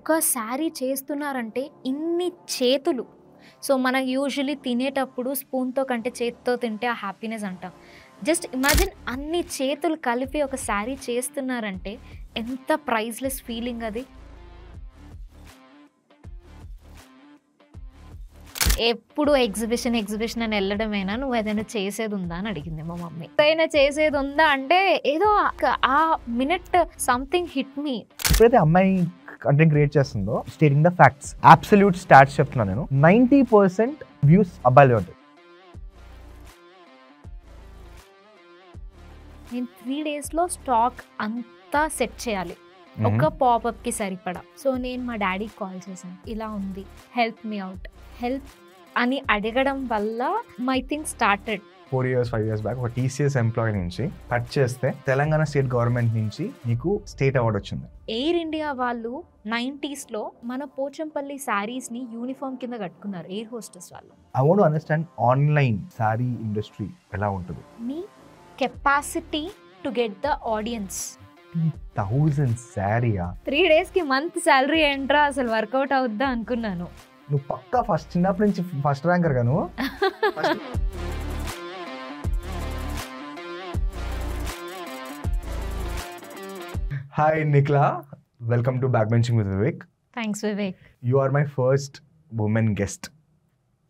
ఒక శారీ చేస్తున్నారంటే ఇన్ని చేతులు. సో, మనం యూజువల్లీ తినేటప్పుడు స్పూన్‌తో కంటే చేత్తో తింటే ఆ హ్యాపీనెస్ అంటాం. జస్ట్ ఇమాజిన్ అన్ని చేతులు కలిపి ఒక శారీ చేస్తున్నారంటే ఎంత ప్రైజ్‌లెస్ ఫీలింగ్ అది. ఎప్పుడు ఎగ్జిబిషన్ అని ఎళ్ళడమేనా? నువ్వేదైనా చేసేదుందా అని అడిగింది మా మమ్మీ. ఏదైనా చేసేదుందా అంటే ఏదో ఆ మినిట్ సంథింగ్ హిట్ మీ. ఎప్పుడైతే అమ్మాయి కంటెంట్ క్రియేట్ చేస్తుందో stating the facts, absolute stats చెప్తున్నాను నేను. 90% వ్యూస్ అబ్బాయిలే ఉంటాయి. నేను 3 డేస్‌లో స్టాక్ అంతా సెట్ చేయాలి. ఒక పాపప్‌కి సరిపడా. సో, నేను మా డ్యాడీకి కాల్ చేశాను. ఇలా ఉంది. Help me out. హెల్ప్ అని అడగడం వల్ల my thing started. 4 years 5 years back ఒక టీసీఎస్ ఎంప్లాయీ నుంచి కట్ చేస్తే తెలంగాణ స్టేట్ గవర్నమెంట్ నుంచి నీకు స్టేట్ అవార్డు వచ్చింది. ఎయిర్ ఇండియా వాళ్ళు 90స్‌లో మన పోచంపల్లి శారీస్‌ని యూనిఫామ్ కింద కట్టుకున్నారు ఎయిర్ హోస్టెస్ వాళ్ళు. I want to understand online sari industry ఎలా ఉంటుంది. మీ capacity to get the audience. 1000 శారీయా? 3 డేస్‌కి మంత్ సాలరీ ఏంట్రా అసలు వర్కౌట్ అవుద్దా అనుకున్నాను. నువ్వు పక్కా ఫస్ట్ చిన్నప్పటి నుంచి ఫస్ట్ ర్యాంకర్ గా నువ్వు. Hi Nikla, welcome to back benching with Vivek. Thanks Vivek. You are my first woman guest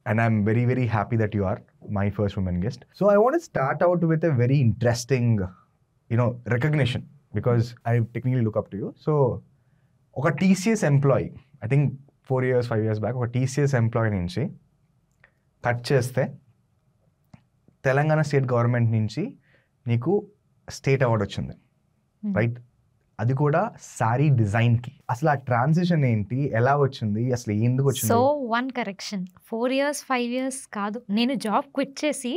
and I'm very very happy that you are my first woman guest. So I want to start out with a very interesting recognition because I technically look up to you. So ఒక TCS employee, I think 4 years 5 years back ఒక TCS employee నుంచి cut చేస్తే Telangana state government నుంచి నీకు state award వచ్చింది, right? అది కూడా sorry design కి. అసలు ఆ ట్రాన్సిషన్ ఏంటి, ఎలా వచ్చింది, అసలు ఎందుకు వచ్చింది? సో 1 కరెక్షన్, 4 years 5 years కాదు, నేను జాబ్ క్విట్ చేసి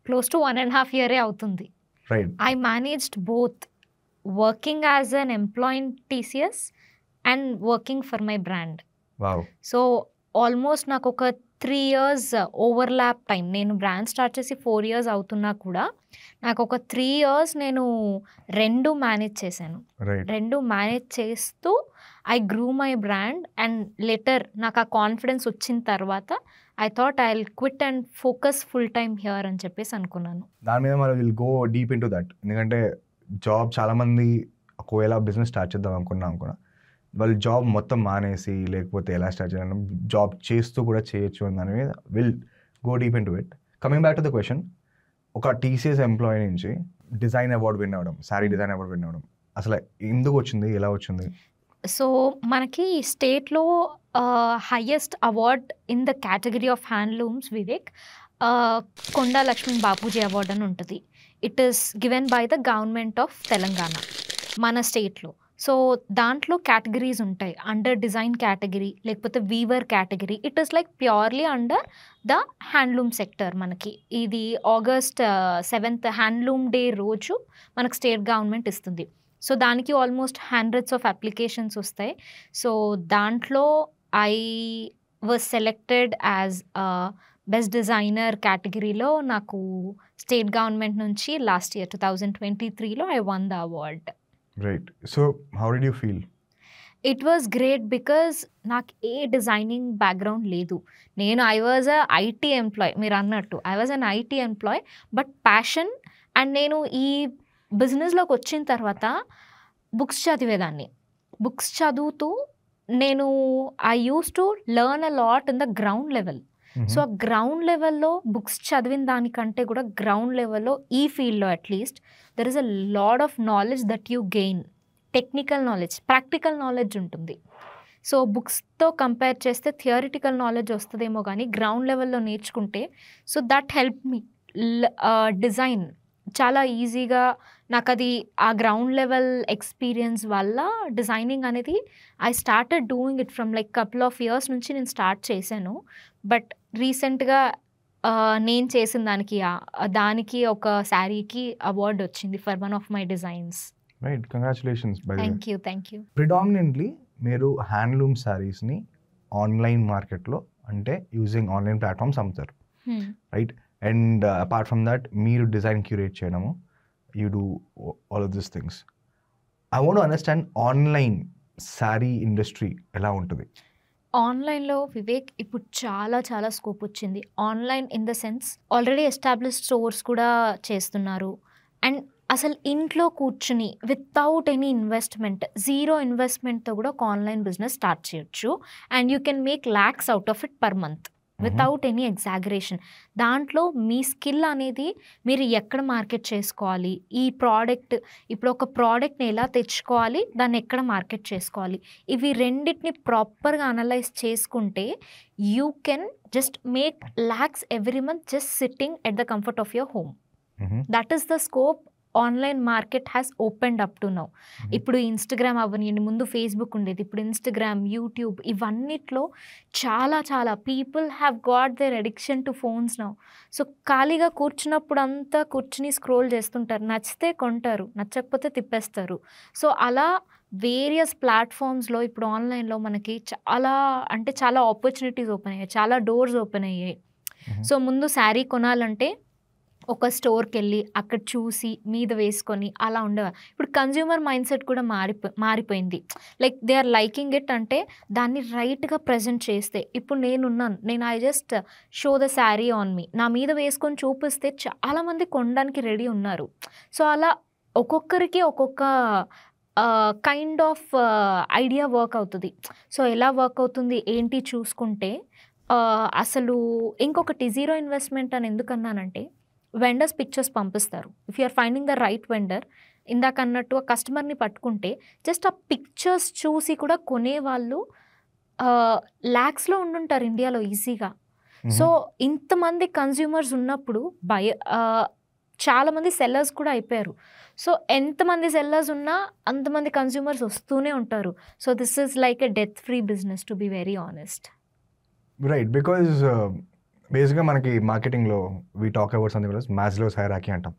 క్లోజ్ టు 1.5 year అవుతుంది. Right. I managed both working as an employee in TCS and working for my brand. Wow. So almost నాకు ఒక 3 years ఓవర్లాప్ టైం. నేను బ్రాండ్ స్టార్ట్ చేసి 4 years అవుతున్నా కూడా నాకు ఒక 3 years నేను రెండు మేనేజ్ చేశాను. రెండు మేనేజ్ చేస్తూ I grew my brand and letter నాకు ఆ కాన్ఫిడెన్స్ వచ్చిన తర్వాత I thought I will quit and focus full time here అని చెప్పేసి అనుకున్నాను. దాని మీద మనం will go deep in to that. ఎందుకంటే జాబ్ చాలామంది ఒకవేళ బిజినెస్ స్టార్ట్ చేద్దాం అనుకున్నా వాళ్ళు జాబ్ మొత్తం మానేసి లేకపోతే ఎలా స్టార్ట్ చేయాలి, జాబ్ చేస్తూ కూడా చేయొచ్చు అని దాని మీద will go deep in to it. Coming back to the question, ఒక టీసీఎస్ ఎంప్లాయీ నుంచి డిజైన్ అవార్డు విన్ అవ్వడం, శారీ డిజైన్ అవార్డు విన్ అవ్వడం అసలు ఎందుకు వచ్చింది, ఎలా వచ్చింది? సో మనకి స్టేట్లో highest award in the category of handlooms Vivek, Konda Laxman Bapuji award అని ఉంటుంది. It is given by the government of Telangana మన స్టేట్లో. సో దాంట్లో కేటగిరీస్ ఉంటాయి. అండర్ డిజైన్ కేటగిరీ, లేకపోతే weaver category. It is like purely under the handloom sector. మనకి ఇది August 7th హ్యాండ్లూమ్ డే రోజు మనకు స్టేట్ గవర్నమెంట్ ఇస్తుంది. సో దానికి ఆల్మోస్ట్ హండ్రెడ్స్ ఆఫ్ అప్లికేషన్స్ వస్తాయి. సో దాంట్లో I was selected as best designer కేటగిరీలో నాకు స్టేట్ గవర్నమెంట్ నుంచి లాస్ట్ ఇయర్ 2023లో I won the award. Right. So how did you feel? It was great because నాకు ఏ డిజైనింగ్ బ్యాక్గ్రౌండ్ లేదు. I was a IT employee, మీరు అన్నట్టు I was an IT employee, but passion. And నేను ఈ బిజినెస్లోకి వచ్చిన తర్వాత బుక్స్ చదివేదాన్ని. బుక్స్ చదువుతూ నేను I use to learn a lot in the ground level. So ఆ గ్రౌండ్ లెవెల్లో బుక్స్ చదివిన దానికంటే కూడా గ్రౌండ్ లెవెల్లో ఈ ఫీల్డ్లో at least there is a lot of knowledge that you gain. Technical knowledge, practical knowledge ఉంటుంది. సో బుక్స్తో కంపేర్ చేస్తే థియరిటికల్ నాలెడ్జ్ వస్తుందేమో కానీ గ్రౌండ్ లెవెల్లో నేర్చుకుంటే so that help me design చాలా ఈజీగా. నాకు అది ఆ గ్రౌండ్ లెవెల్ ఎక్స్పీరియన్స్ వల్ల డిజైనింగ్ అనేది I started doing it from like couple of years నుంచి నేను స్టార్ట్ చేశాను. బట్ రీసెంట్గా నేను చేసిన దానికి ఒక శారీకి అవార్డు వచ్చింది for one of my designs. Right, congratulations. Thank you. Predominantly మీరు హ్యాండ్లూమ్ శారీస్ని ఆన్లైన్ మార్కెట్లో అంటే యూజింగ్ ఆన్లైన్ ప్లాట్ఫామ్స్ అమ్ముతారు, right? And apart from that మీరు డిజైన్ క్యూరేట్ చేయడము, you do all of this things. I want to understand online sari industry ఎలా ఉంటుంది? ఆన్లైన్లో వివేక్ ఇప్పుడు చాలా చాలా స్కోప్ వచ్చింది. Online in the sense already established stores కూడా చేస్తున్నారు. అండ్ అసలు ఇంట్లో కూర్చుని వితౌట్ ఎనీ ఇన్వెస్ట్మెంట్, జీరో ఇన్వెస్ట్మెంట్తో కూడా ఒక ఆన్లైన్ బిజినెస్ స్టార్ట్ చేయొచ్చు. And you can make lakhs out of it per month without any exaggeration. దాంట్లో మీ స్కిల్ అనేది మీరు ఎక్కడ మార్కెట్ చేసుకోవాలి, ఈ ప్రోడక్ట్ ఇప్పుడు ఒక ప్రోడక్ట్ని ఎలా తెచ్చుకోవాలి, దాన్ని ఎక్కడ మార్కెట్ చేసుకోవాలి, ఇవి రెండింటిని ప్రాపర్గా అనలైజ్ చేసుకుంటే you can just make lakhs every month just sitting at the comfort of your home. That is the scope online market has opened up to now. ఇప్పుడు ఇన్స్టాగ్రామ్ అవ్వనియండి, ముందు ఫేస్బుక్ ఉండేది, ఇప్పుడు ఇన్స్టాగ్రామ్, యూట్యూబ్, ఇవన్నిట్లో చాలా చాలా people have got their addiction to phones now. So ఖాళీగా కూర్చున్నప్పుడు అంతా కూర్చుని స్క్రోల్ చేస్తుంటారు, నచ్చితే కొంటారు, నచ్చకపోతే తిప్పేస్తారు. సో అలా వేరియస్ ప్లాట్ఫామ్స్లో ఇప్పుడు ఆన్లైన్లో మనకి చాలా అంటే చాలా ఆపర్చునిటీస్ ఓపెన్ అయ్యాయి, చాలా డోర్స్ ఓపెన్ అయ్యాయి. సో ముందు శారీ కొనాలంటే ఒక స్టోర్కి వెళ్ళి అక్కడ చూసి మీద వేసుకొని అలా ఉండేవారు. ఇప్పుడు కన్జ్యూమర్ మైండ్ సెట్ కూడా మారిపోయింది. Like they are liking it అంటే దాన్ని రైట్గా ప్రజెంట్ చేస్తే. ఇప్పుడు నేను I just show the sari on me, నా మీద వేసుకొని చూపిస్తే చాలామంది కొనడానికి రెడీ ఉన్నారు. సో అలా ఒక్కొక్కరికి ఒక్కొక్క కైండ్ ఆఫ్ ఐడియా వర్క్ అవుతుంది. సో ఎలా వర్క్ అవుతుంది ఏంటి చూసుకుంటే అసలు ఇంకొకటి జీరో ఇన్వెస్ట్మెంట్ అని ఎందుకన్నానంటే వెండర్స్ పిక్చర్స్ పంపిస్తారు. If you are finding the right vendor, ఇందాక అన్నట్టు ఆ కస్టమర్ని పట్టుకుంటే జస్ట్ ఆ పిక్చర్స్ చూసి కూడా కొనేవాళ్ళు ల్యాక్స్లో ఉండుంటారు ఇండియాలో ఈజీగా. సో ఇంతమంది కన్జ్యూమర్స్ ఉన్నప్పుడు చాలామంది సెల్లర్స్ కూడా అయిపోయారు. సో ఎంతమంది సెల్లర్స్ ఉన్నా అంతమంది కన్జ్యూమర్స్ వస్తూనే ఉంటారు. So this is like a debt free business to be very honest. Right, because బేసిక్గా మనకి మార్కెటింగ్లో we talk about something called Maslow's hierarchy అంటాం.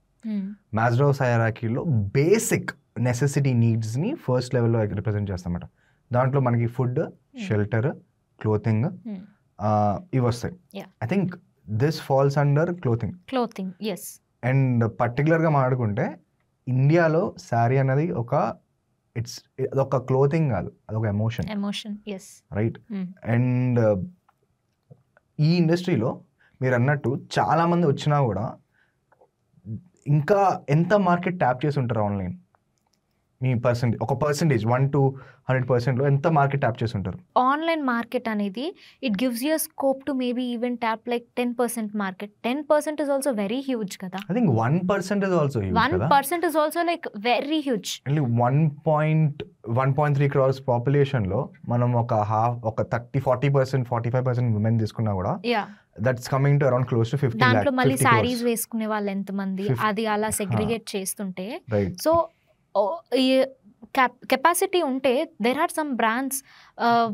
మాస్లోస్ హైరార్కీలో బేసిక్ నెసెసిటీ నీడ్స్ని ఫస్ట్ లెవెల్లో రిప్రజెంట్ చేస్తామన్నమాట. దాంట్లో మనకి ఫుడ్, షెల్టర్, క్లోతింగ్ ఇవి వస్తాయి. I think this falls under clothing yes. And పర్టికులర్గా మాట్లాడుకుంటే ఇండియాలో శారీ అనేది అదొక క్లోతింగ్ కాదు, అదొక ఎమోషన్. రైట్. అండ్ ఈ ఇండస్ట్రీలో మీరు అన్నట్టు చాలామంది వచ్చినా కూడా ఇంకా ఎంత మార్కెట్ ట్యాప్ చేసి ఉంటారు ఆన్లైన్? మీ ఒక పర్సెంటేజ్ 1 to 100%లో ఎంత మార్కెట్ ట్యాప్ చేసి ఉంటారు? ఆన్లైన్ మార్కెట్ అనేది it gives you scope to maybe even tap like 10% market. 10% is also very huge కదా. I think 1% is also huge కదా. 1% is also like very huge. 1.3 crores పాపులేషన్లో మనం ఒక 30-40%, 45% women తీసుకున్నా కూడా that's coming to around close to 50 lakhs. దాంట్లో మళ్ళీ సారీస్ వేసుకునే వాళ్ళు ఎంతమంది, అది అలా సెగ్రిగేట్ చేస్తుంటే సో కెపాసిటీ ఉంటే దెర్ ఆర్ సమ్ బ్రాండ్స్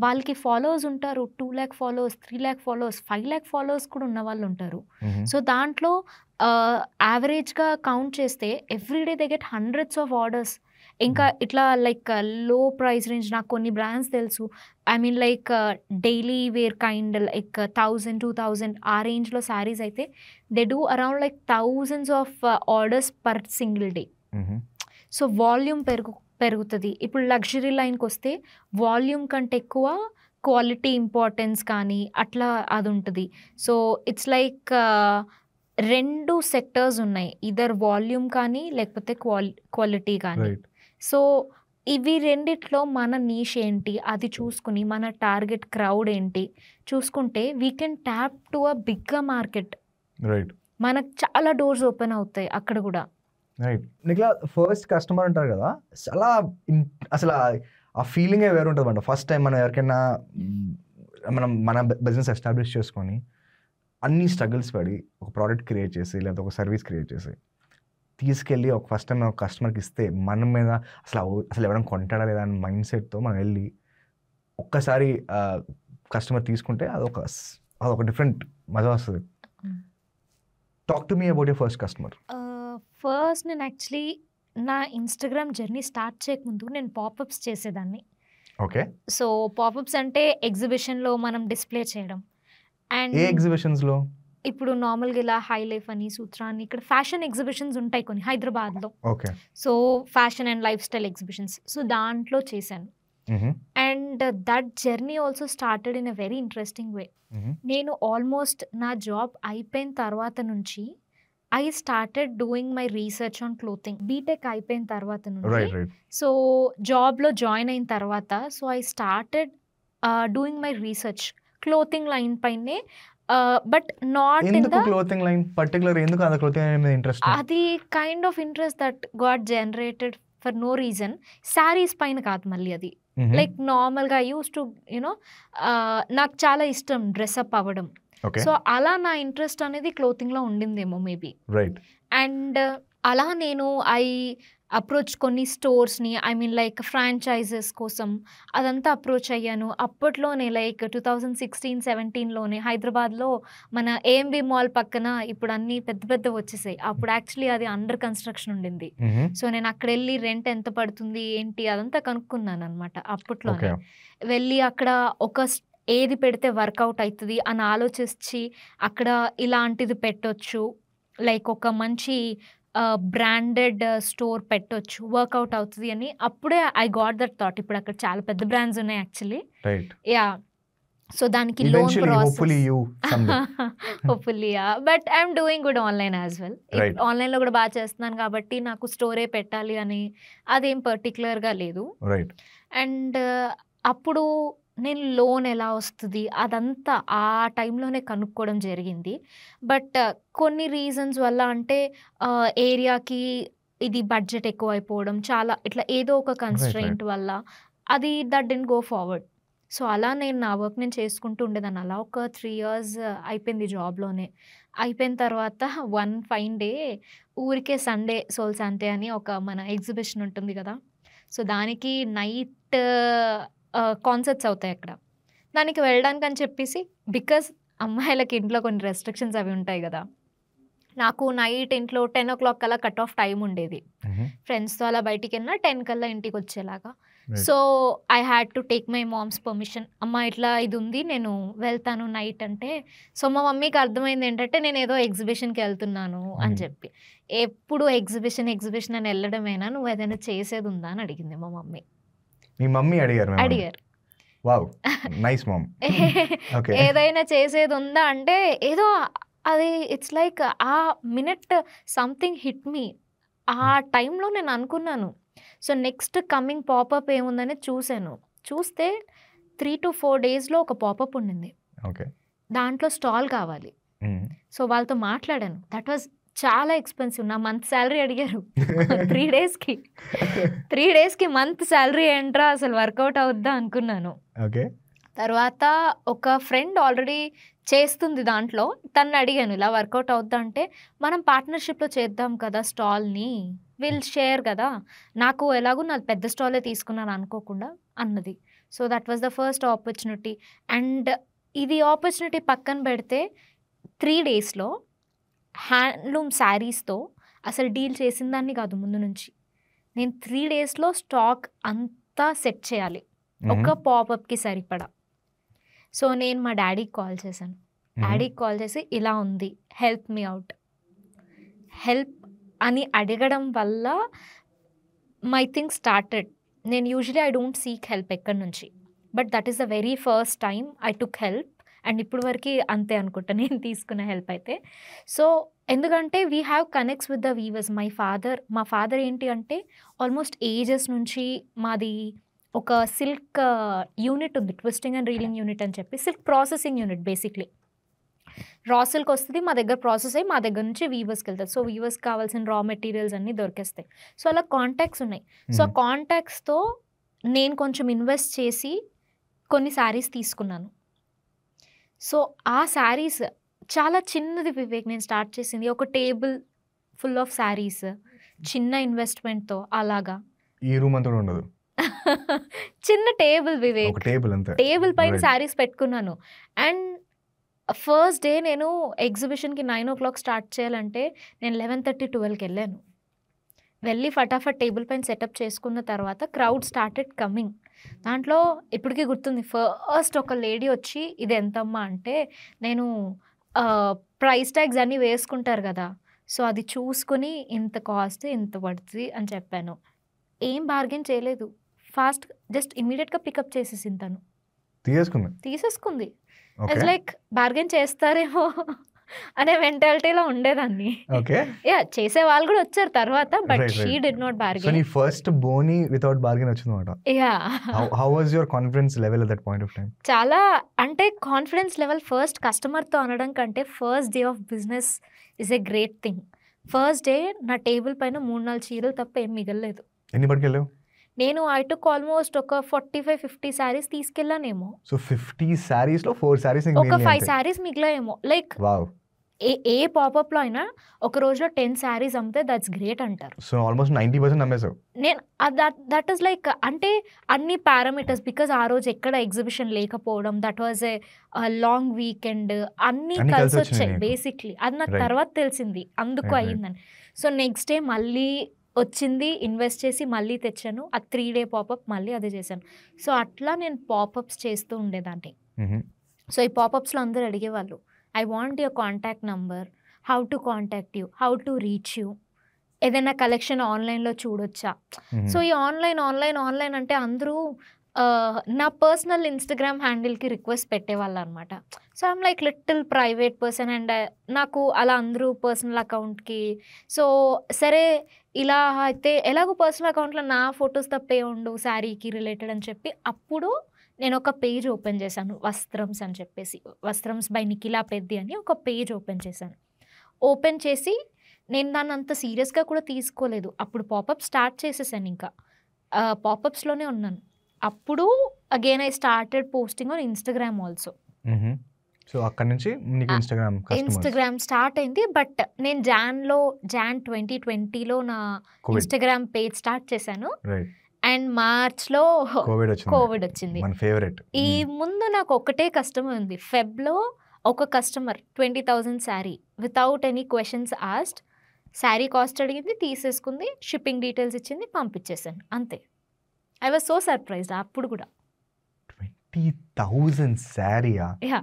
వాళ్ళకి ఫాలోవర్స్ ఉంటారు, 2 lakh followers, 3 lakh followers, 5 lakh followers కూడా ఉన్న వాళ్ళు ఉంటారు. సో దాంట్లో యావరేజ్గా కౌంట్ చేస్తే everyday they get hundreds of orders. ఇంకా ఇట్లా లైక్ లో ప్రైస్ రేంజ్ నాకు కొన్ని బ్రాండ్స్ తెలుసు. I mean like daily wear kind like 1000-2000 ఆ రేంజ్లో శారీస్ అయితే they do around like thousands of orders per single day. So volume పెరుగుతుంది. ఇప్పుడు లగ్జరీ లైన్కి వస్తే వాల్యూమ్ కంటే ఎక్కువ క్వాలిటీ ఇంపార్టెన్స్ కానీ అట్లా అది ఉంటుంది. సో ఇట్స్ లైక్ 2 సెక్టర్స్ ఉన్నాయి, ఇదర్ వాల్యూమ్ కానీ లేకపోతే క్వాలిటీ కానీ. సో ఇవి రెండిట్లో మన నీష్ ఏంటి అది చూసుకుని మన టార్గెట్ క్రౌడ్ ఏంటి చూసుకుంటే we can tap to a bigger market. మనకు చాలా డోర్స్ ఓపెన్ అవుతాయి అక్కడ కూడా. రైట్. నిఖిల, ఫస్ట్ కస్టమర్ అంటారు కదా, చాలా అసలు ఆ ఫీలింగే వేరు ఉంటుంది అంట. ఫస్ట్ టైం మనం ఎవరికైనా మన బిజినెస్ ఎస్టాబ్లిష్ చేసుకొని అన్ని స్ట్రగుల్స్ పడి ఒక ప్రోడక్ట్ క్రియేట్ చేసి లేకపోతే ఒక సర్వీస్ క్రియేట్ చేసి తీసుకెళ్ళి ఫస్ట్ టైం ఒక కస్టమర్కి ఇస్తే మన మీద అసలు ఎవరైనా కొంటాడా లేదా అని మైండ్ సెట్తో మనం వెళ్ళి ఒక్కసారి కస్టమర్ తీసుకుంటే అదొక డిఫరెంట్ మజా వస్తుంది. Talk to me about your first customer. First నేను యాక్చువల్లీ నా ఇన్స్టాగ్రామ్ జర్నీ స్టార్ట్ చేయకముందు నేను పాపప్స్ చేసేదాన్ని. ఓకే. సో పాపప్స్ అంటే ఎగ్జిబిషన్లో మనం డిస్ప్లే చేయడం. అండ్ ఏ ఎగ్జిబిషన్స్లో? ఇప్పుడు నార్మల్గా ఇలా హై లైఫ్ అని, సూత్ర అని, ఇక్కడ ఫ్యాషన్ ఎగ్జిబిషన్స్ ఉంటాయి కొన్ని హైదరాబాద్లో. Okay. So fashion and life style exhibitions. So దాంట్లో చేశాను. And that journey also started in a very interesting way. నేను ఆల్మోస్ట్ నా జాబ్ అయిపోయిన తర్వాత నుంచి I started doing my research on clothing. BTech అయిపోయిన తర్వాత నుంచి, సో జాబ్లో జాయిన్ అయిన తర్వాత, so I started doing my research clothing line పైనే. But not in the clothing line particular, ఎందుకు అది క్లోతింగ్ మీద ఇంట్రెస్ట్? అది kind of interest that got generated for no reason. Saris పైన కాదు మళ్ళీ అది, లైక్ నార్మల్గా యూస్ టు యునో, నాకు చాలా ఇష్టం డ్రెస్అప్ అవ్వడం. సో అలా నా ఇంట్రెస్ట్ అనేది క్లోతింగ్లో ఉండిందేమో మేబీ. రైట్. అండ్ అలా నేను అప్రోచ్ కొన్ని స్టోర్స్ని, ఐ మీన్ లైక్ ఫ్రాంచైజెస్ కోసం అదంతా అప్రోచ్ అయ్యాను. అప్పట్లోనే లైక్ 2016-17లోనే హైదరాబాద్లో మన ఏఎంబి మాల్ పక్కన ఇప్పుడు అన్నీ పెద్ద పెద్ద వచ్చేసాయి. అప్పుడు యాక్చువల్లీ అది అండర్ కన్స్ట్రక్షన్ ఉండింది. సో నేను అక్కడ వెళ్ళి రెంట్ ఎంత పడుతుంది ఏంటి అదంతా కనుక్కున్నాను అనమాట. అప్పట్లోనే వెళ్ళి అక్కడ ఏది పెడితే వర్కౌట్ అవుతుంది అని ఆలోచించి అక్కడ ఇలాంటిది పెట్టొచ్చు, లైక్ ఒక మంచి బ్రాండెడ్ స్టోర్ పెట్టొచ్చు, వర్కౌట్ అవుతుంది అని అప్పుడే ఐ గాట్ దట్ థాట్. ఇప్పుడు అక్కడ చాలా పెద్ద బ్రాండ్స్ ఉన్నాయి యాక్చువల్లీ. యా. సో దానికి loan process hopefully, but I'm doing good online as well. ఆన్లైన్లో కూడా బాగా చేస్తున్నాను కాబట్టి నాకు స్టోరే పెట్టాలి అని అదేం పర్టికులర్గా లేదు. అండ్ అప్పుడు నేను లోన్ ఎలా వస్తుంది అదంతా ఆ టైంలోనే కనుక్కోవడం జరిగింది. బట్ కొన్ని రీజన్స్ వల్ల, అంటే ఏరియాకి ఇది బడ్జెట్ ఎక్కువ అయిపోవడం, చాలా ఇట్లా ఏదో ఒక కన్స్ట్రెయింట్ వల్ల అది that didn't go forward. So అలా నేను నా వర్క్ నేను చేసుకుంటూ ఉండేదాన్ని. అలా ఒక 3 years అయిపోయింది జాబ్లోనే. అయిపోయిన తర్వాత వన్ ఫైన్ డే ఊరికే సండే సోల్ సండే అని ఒక మన ఎగ్జిబిషన్ ఉంటుంది కదా, సో దానికి నైట్ కాన్సర్ట్స్ అవుతాయి అక్కడ. దానికి వెళ్ళడానికి అని చెప్పేసి, బికాస్ అమ్మాయిలకి ఇంట్లో కొన్ని రెస్ట్రిక్షన్స్ అవి ఉంటాయి కదా, నాకు నైట్ ఇంట్లో 10 o'clock కల్లా కట్ ఆఫ్ టైం ఉండేది. ఫ్రెండ్స్తో అలా బయటికి వెళ్ళినా 10 కల్లా ఇంటికి వచ్చేలాగా. So I had to take my mom's permission. అమ్మ ఇట్లా ఇది ఉంది నేను వెళ్తాను నైట్ అంటే, సో మా మమ్మీకి అర్థమైంది ఏంటంటే నేను ఏదో ఎగ్జిబిషన్కి వెళ్తున్నాను అని చెప్పి. ఎప్పుడు ఎగ్జిబిషన్ అని వెళ్ళడమేనా, నువ్వు ఏదైనా చేసేది ఉందా అని అడిగింది మా మమ్మీ. మీ మమ్మీ అడిగారు? Wow, nice mom. ఏదైనా చేసేది ఉందా అంటే ఏదో అది it's like uh minute something hit me. ఆ టైంలో నేను అనుకున్నాను. సో నెక్స్ట్ కమింగ్ పాపప్ ఏముందని చూస్తే 3 to 4 daysలో ఒక పాపప్ ఉండింది. దాంట్లో స్టాల్ కావాలి. సో వాళ్ళతో మాట్లాడాను. దట్ వాజ్ చాలా ఎక్స్పెన్సివ్. నా మంత్ శాలరీ అడిగారు 3 daysకి. 3 daysకి మంత్ శాలరీ ఏంట్రా, అసలు వర్కౌట్ అవుద్దా అనుకున్నాను. తర్వాత ఒక ఫ్రెండ్ ఆల్రెడీ చేస్తుంది దాంట్లో, తను అడిగాను ఇలా వర్కౌట్ అవుద్దా అంటే, మనం పార్ట్నర్షిప్లో చేద్దాం కదా స్టాల్ని, విల్ షేర్ కదా, నాకు ఎలాగో నాది పెద్ద స్టాలే తీసుకున్నాను అనుకోకుండా అన్నది. So that was the first opportunity. And ఇది ఆపర్చునిటీ పక్కన పెడితే 3 daysలో హ్యాండ్లూమ్ శారీస్తో అసలు డీల్ చేసిన దాన్ని కాదు ముందు నుంచి. నేను 3 daysలో స్టాక్ అంతా సెట్ చేయాలి ఒక పాపప్కి సరిపడా. సో నేను మా డాడీకి కాల్ చేశాను. డాడీకి కాల్ చేసి ఇలా ఉంది, హెల్ప్ మీ అవుట్. హెల్ప్ అని అడగడం వల్ల మై థింగ్ స్టార్టెడ్. నేను usually I don't seek help ఎక్కడి నుంచి, but that is the very first time I took help. And ఇప్పుడు వరకు అంతే అనుకుంటా నేను తీసుకున్న హెల్ప్ అయితే. సో ఎందుకంటే we have connects with the weavers. మా ఫాదర్ ఏంటి అంటే ఆల్మోస్ట్ ఏజెస్ నుంచి మాది ఒక సిల్క్ యూనిట్ ఉంది, ట్విస్టింగ్ అండ్ రీలింగ్ యూనిట్ అని చెప్పి, silk processing unit basically. Raw silk వస్తుంది మా దగ్గర, ప్రాసెస్ అయ్యి మా దగ్గర నుంచి వీవర్స్కి వెళ్తుంది. సో వీవర్స్కి కావాల్సిన రా మెటీరియల్స్ అన్నీ దొరికేస్తాయి. సో అలా కాంటాక్ట్స్ ఉన్నాయి. సో ఆ కాంటాక్ట్స్తో నేను కొంచెం ఇన్వెస్ట్ చేసి కొన్ని శారీస్ తీసుకున్నాను. సో ఆ శారీస్ చాలా చిన్నది వివేక్, నేను స్టార్ట్ చేసింది ఒక టేబుల్ ఫుల్ ఆఫ్ శారీస్, చిన్న ఇన్వెస్ట్మెంట్తో. అలాగా ఈ రూమ్ అంతా ఉండదు, చిన్న టేబుల్ వివేక్, టేబుల్ పైన శారీస్ పెట్టుకున్నాను. అండ్ ఫస్ట్ డే నేను ఎగ్జిబిషన్కి 9 o'clock స్టార్ట్ చేయాలంటే నేను 11:30-12కి వెళ్ళాను. వెళ్ళి ఫటాఫట్ టేబుల్ పైన సెటప్ చేసుకున్న తర్వాత క్రౌడ్ స్టార్టెడ్ కమింగ్. దాంట్లో ఇప్పటికీ గుర్తుంది, ఫస్ట్ ఒక లేడీ వచ్చి ఇది ఎంతమ్మా అంటే, నేను ప్రైస్ ట్యాగ్స్ అన్నీ వేసుకుంటారు కదా, సో అది చూసుకుని ఇంత కాస్ట్ ఇంత పడుతుంది అని చెప్పాను. ఏం బార్గెన్ చేయలేదు, ఫాస్ట్ జస్ట్ ఇమీడియట్గా పికప్ చేసేసింది తను, తీసేసుకుంది. ఓకే లైక్ బార్గెన్ చేస్తారేమో అనే మెంటాలిటీలో ఉండేదాన్ని. ఓకే యా చేసే వాళ్ళు కూడా వచ్చారు తర్వాత, but Right, she right. Did not so bargain. నీ ఫస్ట్ బోని వితౌట్ బార్గెన్ వచ్చిందన్నమాట. Yeah how was your confidence level at that point of time? చాలా అంటే కాన్ఫిడెన్స్ లెవెల్ ఫస్ట్ కస్టమర్తో అనడం కంటే first day of business is a great thing. First day నా table పైన 3-4 చీరలు తప్ప ఏం మిగలలేదు. ఎన్ని పట్టుకెళ్ళావు? నేను ఐ టుక్ ఆల్మోస్ట్ ఒక 45-50 శారీస్ తీసుకెళ్ళానేమో. సో 50 sarees లో 4 sarees ఒక 5 శారీస్ మిగిలాయేమో. Like wow. ఏ పాపప్లో అయినా ఒక రోజులో 10 శారీస్ అమ్మితే దట్స్ గ్రేట్ అంటారు. సో ఆల్మోస్ట్ 90% నమ్మేసావు. నేను దట్ ఈస్ లైక్ అంటే అన్ని పారామీటర్స్, బికాజ్ ఆ రోజు ఎక్కడ ఎగ్జిబిషన్ లేకపోవడం, that was a long weekend, అన్నీ అన్నీ కలిసి కలిసి వచ్చినాయి వచ్చాయి నీకు. బేసిక్లీ. అది నాకు Right. తర్వాత తెలిసింది అందుకు Right, right. అయ్యిందని. సో నెక్స్ట్ డే మళ్ళీ వచ్చింది, ఇన్వెస్ట్ చేసి మళ్ళీ తెచ్చాను. ఆ 3 day పాపప్ మళ్ళీ అదే చేశాను. సో అట్లా నేను పాపప్స్ చేస్తూ ఉండేదాన్ని. సో ఈ పాపప్స్లో అందరూ అడిగేవాళ్ళు, I want your contact number, how to contact you, how to reach you, ఏదైనా కలెక్షన్ ఆన్లైన్లో చూడొచ్చా. సో ఈ ఆన్లైన్ అంటే అందరూ నా పర్సనల్ ఇన్స్టాగ్రామ్ హ్యాండిల్కి రిక్వెస్ట్ పెట్టేవాళ్ళు అనమాట. So I'm like little private person and నాకు అలా అందరూ పర్సనల్ అకౌంట్కి. సో సరే ఇలా అయితే ఎలాగో పర్సనల్ అకౌంట్లో నా ఫొటోస్ తప్పే ఉండు శారీకి రిలేటెడ్ అని చెప్పి అప్పుడు నేను ఒక పేజ్ ఓపెన్ చేశాను, వస్త్రమ్స్ అని చెప్పేసి, వస్త్రమ్స్ బై నిఖిలా పెద్ది అని ఒక పేజ్ ఓపెన్ చేశాను. ఓపెన్ చేసి నేను దాన్ని అంత సీరియస్గా కూడా తీసుకోలేదు. అప్పుడు పాపప్ స్టార్ట్ చేసేసాను, ఇంకా పాపప్స్లోనే ఉన్నాను. అప్పుడు again I started posting on Instagram also. So అక్కడ నుంచి నీకు ఇన్స్టాగ్రామ్ స్టార్ట్ అయింది. బట్ నేను జాన్ 2020లో నా ఇన్స్టాగ్రామ్ పేజ్ స్టార్ట్ చేశాను. అండ్ మార్చ్లో కోవిడ్ వచ్చింది. ఈ ముందు నాకు ఒకటే కస్టమర్ ఉంది. ఫెబ్లో ఒక customer 20,000 sari without any questions asked, sari cost అడిగింది, తీసేసుకుంది, షిప్పింగ్ డీటెయిల్స్ ఇచ్చింది, పంపించేసాను, అంతే. ఐ వాజ్ సో సర్ప్రైజ్డ్ అప్పుడు కూడా. 20,000 శారీయా? యా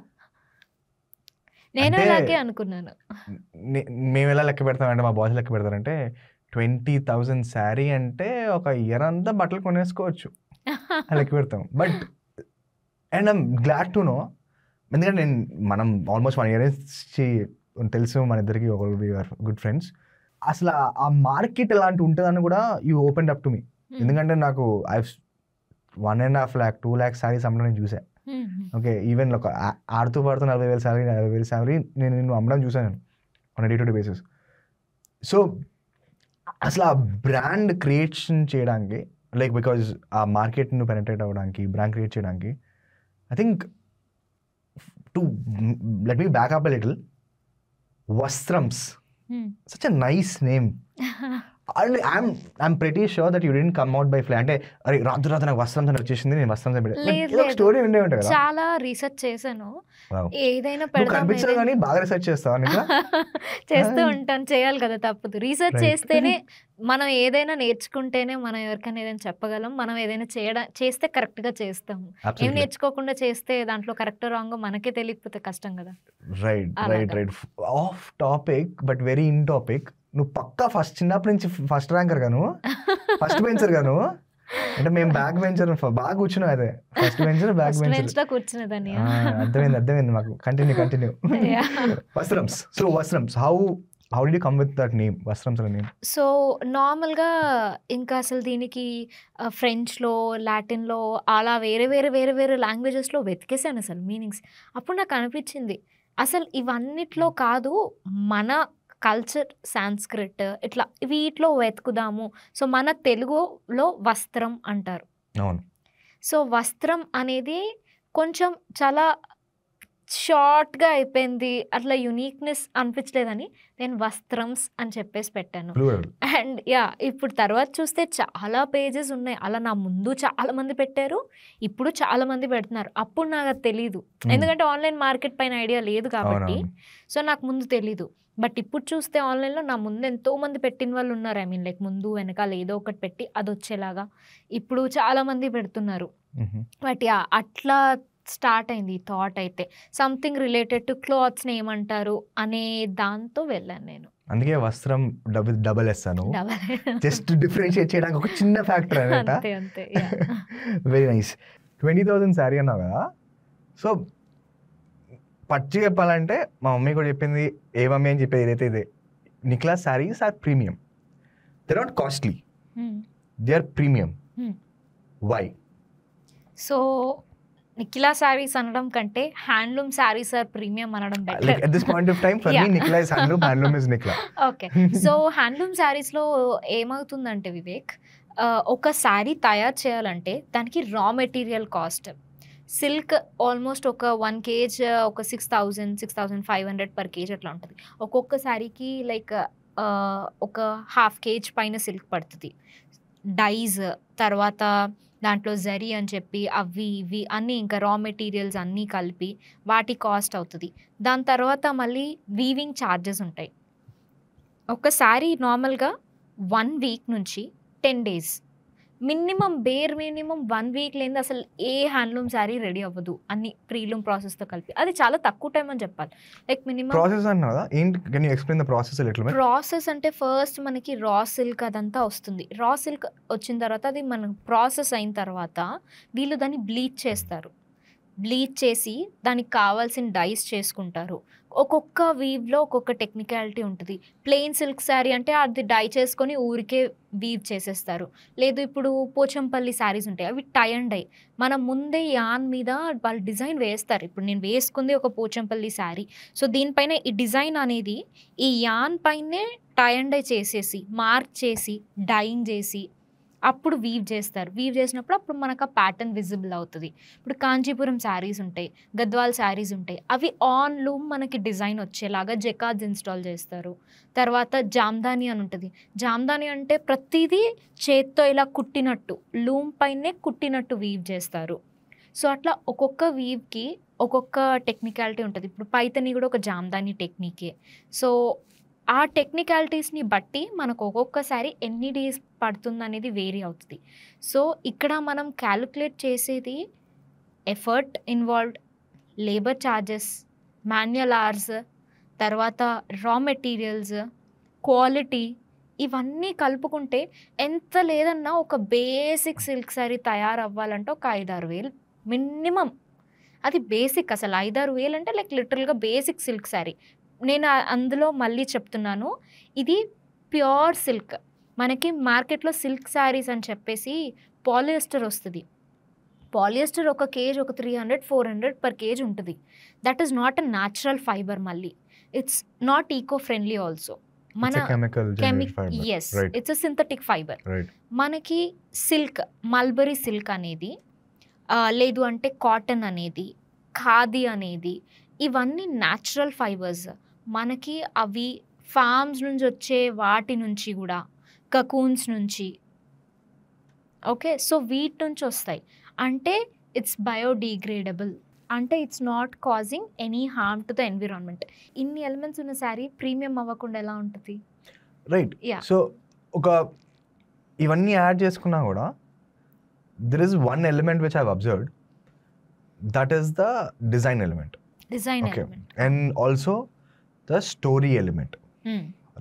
నేను అలాగే అనుకున్నాను. మేము ఎలా లెక్క పెడతామంటే, మా బాస్ లెక్క పెడతారంటే 20,000 శారీ అంటే ఒక ఇయర్ అంతా బట్టలు కొనేసుకోవచ్చు లెక్క పెడతాం. But and I'm glad to know, ఎందుకంటే మనం ఆల్మోస్ట్ 1 year తెలుసు మన ఇద్దరికి, గుడ్ ఫ్రెండ్స్. అసలు ఆ మార్కెట్ ఎలాంటి ఉంటుందని కూడా you open up to me. ఎందుకంటే నాకు 1.5 lakh 2 lakh శారీస్ అమ్మడం నేను చూసాను. ఓకే, ఈవెన్ ఒక ఆడుతూ పాడుతూ 40,000 శారీ 50,000 శారీ నేను అమ్మడం చూసాను on day to day basis. So అసలు ఆ బ్రాండ్ క్రియేషన్ చేయడానికి, లైక్ బికాజ్ ఆ మార్కెట్ను పెనట్రేట్ అవ్వడానికి, బ్రాండ్ క్రియేట్ చేయడానికి, I think to let me back up a little, Vastrams, such a nice name. I'm pretty sure that you didn't come out by fly. అంటే అరే రాత్రి నాకు వస్త్రం అని వచ్చేసింది, నేను వస్త్రం స్టోరీ ఉండే ఉంటుంది కదా. చాలా రీసెర్చ్ చేశాను. ఏదైనా కనిపించదు కానీ బాగా రీసెర్చ్ చేస్తావా? చేస్తూ ఉంటాను, చేయాలి కదా, తప్పదు. రీసెర్చ్ చేస్తేనే మనం ఏదైనా నేర్చుకుంటేనే మనం ఎవరికైనా ఏదైనా చెప్పగలం. మనం ఏదైనా చేస్తే కరెక్ట్గా చేస్తాము. ఏం నేర్చుకోకుండా చేస్తే దాంట్లో కరెక్ట్ రాంగ్ మనకే తెలియకపోతే కష్టం కదా. Right. Of topic but very in topic. నువ్వు పక్కా చిన్నప్పటి నుంచి ఫస్ట్ ర్యాంకర్ గాను, ఫస్ట్ బెంచర్ గాను. అంటే మేము బ్యాక్ బెంచర్ బాగా కూర్చున్నాం. అదే ఫస్ట్ బెంచర్ బ్యాక్ బెంచర్ కూర్చునేదాన్ని. అర్థమైంది మాకు. Continue. Vastrams how did you come with that name, Vastrams అనే నేమ్? సో నార్మల్గా ఇంకా అసలు దీనికి ఫ్రెంచ్లో, లాటిన్లో అలా వేరే లాంగ్వేజెస్లో వెతికేసాను అసలు మీనింగ్స్. అప్పుడు నాకు అనిపించింది అసలు ఇవన్నిట్లో కాదు, మన కల్చర్ సాంస్క్రిట్ ఇట్లా వీటిలో వెతుకుదాము. సో మన తెలుగులో వస్త్రం అంటారు. సో వస్త్రం అనేది కొంచెం చాలా షార్ట్గా అయిపోయింది, అట్లా యునీక్నెస్ అనిపించలేదని నేను వస్త్రమ్స్ అని చెప్పేసి పెట్టాను. అండ్ ఇప్పుడు తర్వాత చూస్తే చాలా పేజెస్ ఉన్నాయి. అలా నా ముందు చాలా మంది పెట్టారు, ఇప్పుడు చాలా మంది పెడుతున్నారు. అప్పుడు నాకు అది తెలీదు, ఎందుకంటే ఆన్లైన్ మార్కెట్ పైన ఐడియా లేదు కాబట్టి. సో నాకు ముందు తెలీదు. బట్ ఇప్పుడు చూస్తే ఆన్లైన్లో నా ముందు ఎంతో మంది పెట్టిన వాళ్ళు ఉన్నారు. ఐ మీన్ లైక్ ముందు వెనకాల ఏదో ఒకటి పెట్టి అది వచ్చేలాగా ఇప్పుడు చాలా మంది పెడుతున్నారు. బట్ అట్లా స్టార్ట్ అయింది థాట్. అయితే సంథింగ్ రిలేటెడ్ టు క్లాత్స్ని ఏమంటారు అనే దాంతో వెళ్ళాను నేను. అందుకే వస్త్రం డబుల్ వేస్తాను, డబల్ జస్ట్ డిఫరెన్షియేట్ చేయడానికి ఒక చిన్న ఫ్యాక్టర్ అనమాట. అంతే అంతే వెరీ నైస్. 20,000 శారీ అన్నావు కదా, సో పచ్చి చెప్పాలంటే మా మమ్మీ కూడా చెప్పింది, ఏ మమ్మీ అని చెప్పేది ఏదైతే ఇదే, నిక్లాస్ saris are premium, they not costly, they are premium. Why? So Nikhila saris అనడం కంటే హ్యాండ్లూమ్ శారీస్ ఆర్ ప్రీమియం అనడం better. Like at this point of time, for me, Nikla is handloom, handloom is Nikla. Okay, so handloom శారీస్లో ఏమవుతుందంటే వివేక్, ఒక శారీ తయారు చేయాలంటే దానికి raw material cost, silk almost ఒక 1 kg ఒక 6,000 6,500 పర్ కేజ్ అట్లా ఉంటుంది. ఒక్కొక్క శారీకి లైక్ ఒక 1/2 kg పైన సిల్క్ పడుతుంది. డైజ్, తర్వాత దాంట్లో జరీ అని చెప్పి అవి ఇవి అన్నీ ఇంకా రా మెటీరియల్స్ అన్నీ కలిపి వాటి కాస్ట్ అవుతుంది. దాని తర్వాత మళ్ళీ వీవింగ్ ఛార్జెస్ ఉంటాయి. ఒకసారి నార్మల్గా 1 వీక్ నుంచి 10 days minimum, bear minimum 1 week లేని అసలు ఏ హ్యాండ్లూమ్ శారీ రెడీ అవ్వదు, అన్ని ప్రీలూమ్ ప్రాసెస్తో కలిపి. అది చాలా తక్కువ టైం అని చెప్పాలి. లైక్ మినిమం ప్రాసెస్ అన్నదా ఏంటి, can you explain the process a little bit? Process అంటే ఫస్ట్ మనకి రా సిల్క్ అదంతా వస్తుంది. రా సిల్క్ వచ్చిన తర్వాత అది మనం ప్రాసెస్ అయిన తర్వాత వీళ్ళు దాన్ని బ్లీచ్ చేస్తారు. బ్లీచ్ చేసి దానికి కావాల్సిన డైస్ చేసుకుంటారు. ఒక్కొక్క వీవ్లో ఒక్కొక్క టెక్నికాలిటీ ఉంటుంది. ప్లెయిన్ సిల్క్ శారీ అంటే అది డై చేసుకొని ఊరికే వీవ్ చేసేస్తారు. లేదు ఇప్పుడు పోచంపల్లి శారీస్ ఉంటాయి, అవి టై అండ్ డై, మనం ముందే యాన్ మీద వాళ్ళు డిజైన్ వేస్తారు. ఇప్పుడు నేను వేసుకుంది ఒక పోచంపల్లి శారీ, సో దీనిపైన ఈ డిజైన్ అనేది ఈ యాన్ పైనే టై అండ్ డై చేసేసి మార్క్ చేసి డైయింగ్ చేసి అప్పుడు వీవ్ చేస్తారు. వీవ్ చేసినప్పుడు అప్పుడు మనకు ఆ ప్యాటర్న్ విజిబుల్ అవుతుంది. ఇప్పుడు కాంచీపురం శారీస్ ఉంటాయి, గద్వాల్ శారీస్ ఉంటాయి, అవి ఆన్ లూమ్ మనకి డిజైన్ వచ్చేలాగా జెకార్డ్స్ ఇన్స్టాల్ చేస్తారు. తర్వాత జామ్దాని అని ఉంటుంది. జామ్దాని అంటే ప్రతిదీ చేత్తో ఇలా కుట్టినట్టు, లూమ్ పైనే కుట్టినట్టు వీవ్ చేస్తారు. సో అట్లా ఒక్కొక్క వీవ్కి ఒక్కొక్క టెక్నికాలిటీ ఉంటుంది. ఇప్పుడు పైతని కూడా ఒక జామ్దాని టెక్నికే. సో ఆ టెక్నికాలిటీస్ని బట్టి మనకు ఒక్కొక్కసారి ఎన్ని డేస్ పడుతుంది అనేది వేరీ అవుతుంది. సో ఇక్కడ మనం క్యాలిక్యులేట్ చేసేది effort involved, labour charges, manual hours, తర్వాత రా మెటీరియల్స్, క్వాలిటీ, ఇవన్నీ కలుపుకుంటే ఎంత లేదన్నా ఒక బేసిక్ సిల్క్ శారీ తయారవ్వాలంటే ఒక 5-6 వేలు మినిమం. అది బేసిక్, అసలు 5-6 వేలు అంటే లైక్ లిటరల్గా బేసిక్ సిల్క్ శారీ. నేను అందులో మళ్ళీ చెప్తున్నాను, ఇది ప్యూర్ సిల్క్. మనకి మార్కెట్లో సిల్క్ శారీస్ అని చెప్పేసి పాలియస్టర్ వస్తుంది. పాలియస్టర్ ఒక కేజ్ ఒక 300-400 పర్ కేజ్ ఉంటుంది. That is not a natural fibre. మళ్ళీ it's not eco friendly also. మన yes, it's a synthetic fibre. మనకి సిల్క్, మల్బరీ సిల్క్ అనేది, లేదు అంటే కాటన్ అనేది, ఖాదీ అనేది, ఇవన్నీ న్యాచురల్ ఫైబర్స్. మనకి అవి ఫార్మ్స్ నుంచి వచ్చే వాటి నుంచి కూడా, కకూన్స్ నుంచి, ఓకే, సో వీటి నుంచి వస్తాయి. అంటే ఇట్స్ బయోడిగ్రేడబుల్, అంటే it's not causing any harm to the environment. ఇన్ని ఎలిమెంట్స్ ఉన్న శారీ ప్రీమియం అవ్వకుండా ఎలా ఉంటుంది? రైట్. సో ఒక ఇవన్నీ యాడ్ చేసుకున్నా కూడా there is one element which I have observed, that is the design element. Design element and also the story element,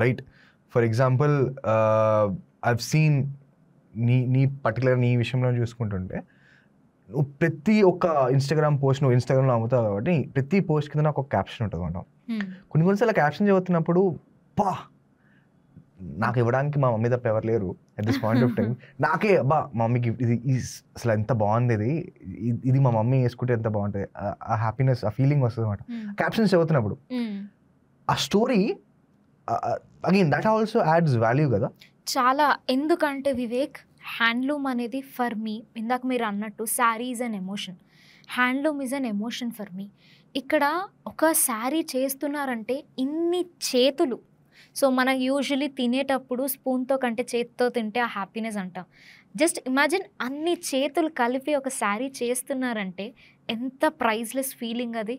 right? For example I've seen నీ పర్టికులర్ నీ విషయంలో చూసుకుంటుంటే, నువ్వు ప్రతి ఒక్క ఇన్స్టాగ్రామ్ పోస్ట్, నువ్వు ఇన్స్టాగ్రామ్లో అమ్ముతావు కాబట్టి ప్రతి పోస్ట్ కింద నాకు ఒక క్యాప్షన్ ఉంటుంది అంటాం. కొన్నిసార్లు క్యాప్షన్ చదువుతున్నప్పుడు నాకు ఇవ్వడానికి మా మమ్మీ తప్ప ఎవరు లేరు at this point of time. నాకే మా మమ్మీకి ఇది అసలు ఎంత బాగుంది, ఇది మా మమ్మీ వేసుకుంటే ఎంత బాగుంటుంది, ఆ హ్యాపీనెస్, ఆ ఫీలింగ్ వస్తుంది అనమాట క్యాప్షన్స్ చదువుతున్నప్పుడు. ఆ story again that also adds value కదా చాలా. ఎందుకంటే వివేక్, హ్యాండ్లూమ్ అనేది ఫర్ మీ, ఇందాక మీరు అన్నట్టు sari is an emotion, handloom is an emotion for me. ఇక్కడ ఒక శారీ చేస్తున్నారంటే ఇన్ని చేతులు. సో మనం యూజువలీ తినేటప్పుడు స్పూన్తో కంటే చేతితో తింటే ఆ హ్యాపీనెస్ అంటాం. జస్ట్ ఇమాజిన్ అన్ని చేతులు కలిపి ఒక శారీ చేస్తున్నారంటే ఎంత ప్రైజ్లెస్ ఫీలింగ్ అది.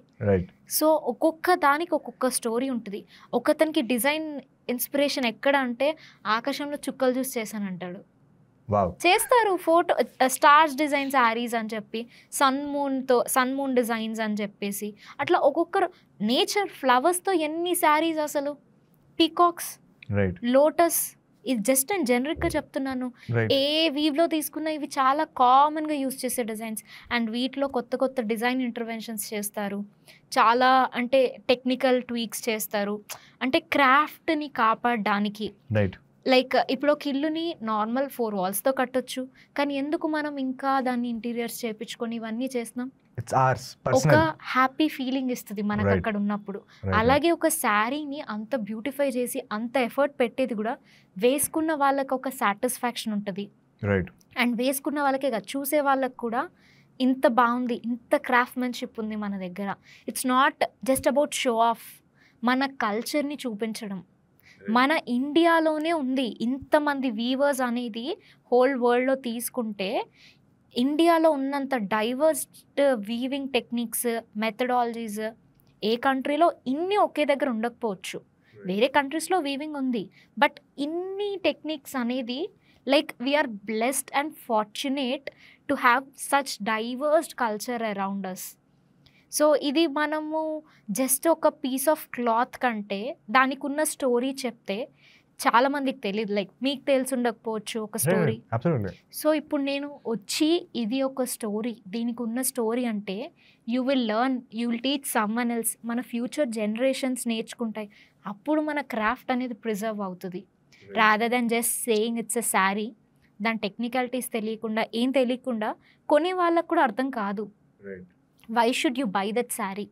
సో ఒక్కొక్క దానికి ఒక్కొక్క స్టోరీ ఉంటుంది. ఒకతనికి డిజైన్ ఇన్స్పిరేషన్ ఎక్కడ అంటే ఆకాశంలో చుక్కలు చూసి చేశానంటాడు, చేస్తారు. ఫోటో స్టార్స్ డిజైన్ శారీస్ అని చెప్పి, సన్ మూన్ డిజైన్స్ అని చెప్పేసి, అట్లా ఒక్కొక్కరు నేచర్ ఫ్లవర్స్తో ఎన్ని శారీస్ అసలు. పీకాక్స్, రైట్ లోటస్, ఇది జస్ట్ నేను జనరిక్గా చెప్తున్నాను. రైట్ ఏ వీవ్లో తీసుకున్న ఇవి చాలా కామన్గా యూస్ చేసే డిజైన్స్. అండ్ వీటిలో కొత్త కొత్త డిజైన్ ఇంటర్వెన్షన్స్ చేస్తారు, చాలా అంటే టెక్నికల్ ట్వీక్స్ చేస్తారు, అంటే క్రాఫ్ట్ని కాపాడడానికి. రైట్ లైక్ ఇప్పుడు ఒక ఇల్లుని నార్మల్ 4 వాల్స్తో కట్టొచ్చు, కానీ ఎందుకు మనం ఇంకా దాన్ని ఇంటీరియర్స్ చేయించుకొని ఇవన్నీ చేస్తున్నాం? ఇట్స్ ఆర్స్ ఒక పర్సనల్. హ్యాపీ ఫీలింగ్ ఇస్తుంది మనకు Right. అక్కడ ఉన్నప్పుడు. అలాగే ఒక శారీని అంత బ్యూటిఫై చేసి అంత ఎఫర్ట్ పెట్టేది కూడా వేసుకున్న వాళ్ళకి ఒక సాటిస్ఫాక్షన్ ఉంటుంది. రైట్ అండ్ వేసుకున్న వాళ్ళకే కాదు, చూసే వాళ్ళకి కూడా ఇంత బాగుంది, ఇంత క్రాఫ్ట్మెన్షిప్ ఉంది మన దగ్గర. It's not just about show off, మన కల్చర్ని చూపించడం. మన ఇండియాలోనే ఉంది ఇంతమంది వీవర్స్ అనేది. హోల్ వరల్డ్లో తీసుకుంటే ఇండియాలో ఉన్నంత డైవర్స్డ్ వీవింగ్ టెక్నిక్స్, మెథడాలజీస్ ఏ కంట్రీలో ఇన్ని ఒకే దగ్గర ఉండకపోవచ్చు. వేరే కంట్రీస్లో వీవింగ్ ఉంది, బట్ ఇన్ని టెక్నిక్స్ అనేది like we are blessed and fortunate to have such diversed culture around us. So ఇది మనము జస్ట్ ఒక పీస్ ఆఫ్ క్లాత్ కంటే దానికి ఉన్న స్టోరీ చెప్తే చాలామందికి తెలియదు. లైక్ మీకు తెలిసి ఉండకపోవచ్చు ఒక స్టోరీ. అబ్సల్యూట్లీ. సో ఇప్పుడు నేను వచ్చి ఇది ఒక స్టోరీ, దీనికి ఉన్న స్టోరీ అంటే you will learn, you will teach someone else. మన ఫ్యూచర్ జనరేషన్స్ నేర్చుకుంటాయి. అప్పుడు మన క్రాఫ్ట్ అనేది ప్రిజర్వ్ అవుతుంది. Rather than just saying it's a sari, దాని టెక్నికాలిటీస్ తెలియకుండా, ఏం తెలియకుండా కొనే వాళ్ళకు కూడా అర్థం కాదు. Why should you buy that sari?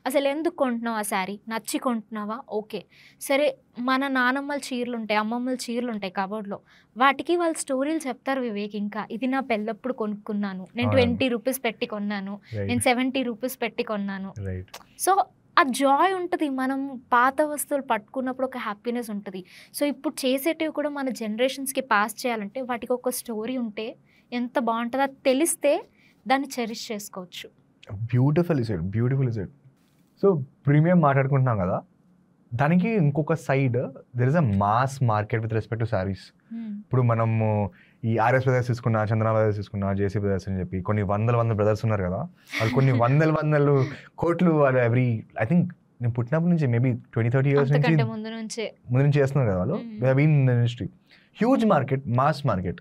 అసలు ఎందుకు కొంటున్నావు ఆ శారీ? నచ్చి కొంటున్నావా? ఓకే సరే, మన నానమ్మల చీరలు ఉంటాయి, అమ్మమ్మల చీరలు ఉంటాయి కబోర్డ్లో, వాటికి వాళ్ళు స్టోరీలు చెప్తారు వివేక్. ఇంకా ఇది నా పెళ్ళప్పుడు కొనుక్కున్నాను, నేను 20 రూపీస్ పెట్టి కొన్నాను, నేను 70 రూపీస్ పెట్టి కొన్నాను. సో ఆ జాయ్ ఉంటుంది. మనం పాత వస్తువులు పట్టుకున్నప్పుడు ఒక హ్యాపీనెస్ ఉంటుంది. సో ఇప్పుడు చేసేటివి కూడా మన జనరేషన్స్కి పాస్ చేయాలంటే వాటికి ఒక స్టోరీ ఉంటే ఎంత బాగుంటుందో, అది తెలిస్తే దాన్ని చెరిష్ చేసుకోవచ్చు. Beautiful is it, beautiful is it. So premium మాట్లాడుకుంటున్నాం కదా, దానికి ఇంకొక side there is a mass market with respect to saris. ఇప్పుడు మనము ఈ ఆర్ఎస్ బ్రదర్స్ తీసుకున్నా, చందన బ్రదర్స్ తీసుకున్నా, జేసీ బ్రదర్స్ అని చెప్పి కొన్ని వందల బ్రదర్స్ ఉన్నారు కదా, వాళ్ళు కొన్ని వందలు కోట్లు వాళ్ళు ఎవ్రీ, ఐ థింక్ నేను పుట్టినప్పటి నుంచి మేబీ 20-30 years నుంచి ముందు నుంచి చేస్తున్నారు కదా వాళ్ళు. They have been in the industry. Huge market, mass market.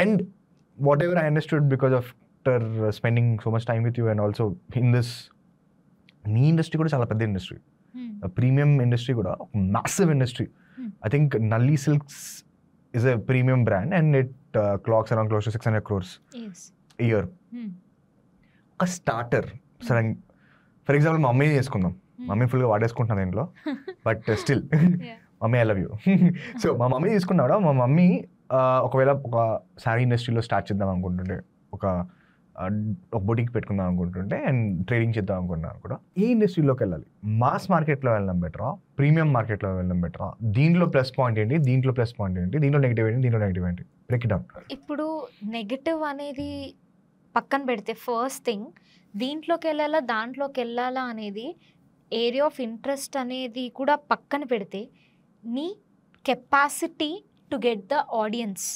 And whatever I understood because of spending so much time with you and also in this, నీ ఇండస్ట్రీ కూడా చాలా పెద్ద ఇండస్ట్రీ. ప్రీమియం ఇండస్ట్రీ కూడా massive industry. I think Nalli silks is a premium brand and it clocks around close to 600 crores year. ఒక starter sudden, for example మా mummy చేసుకుందాం. Mummy ఫుల్గా వాడేసుకుంటున్నాను దీంట్లో, but still mummy I love you. So మా mummy తీసుకున్నాడా, మా mummy ఒకవేళ ఒక శారీ ఇండస్ట్రీలో స్టార్ట్ చేద్దాం అనుకుంటుంటే, ఒక బొటిక్ పెట్టుకుందాం అనుకుంటుంటే అండ్ ట్రేడింగ్ చేద్దాం అనుకున్నాను కూడా, ఈ ఇండస్ట్రీలోకి వెళ్ళాలి. మాస్ మార్కెట్లో వెళ్ళడం బెటరా, ప్రీమియం మార్కెట్లో వెళ్ళడం బెటరా? దీంట్లో ప్లస్ పాయింట్ ఏంటి, దీంట్లో ప్లస్ పాయింట్ ఏంటి, దీంట్లో నెగిటివ్ ఏంటి, దీంట్లో నెగిటివ్ ఏంటి? Break it down. ఇప్పుడు నెగిటివ్ అనేది పక్కన పెడితే, ఫస్ట్ థింగ్ దీంట్లోకి వెళ్ళాలా దాంట్లోకి వెళ్ళాలా అనేది ఏరియా ఆఫ్ ఇంట్రెస్ట్ అనేది కూడా పక్కన పెడితే, నీ capacity to get the audience.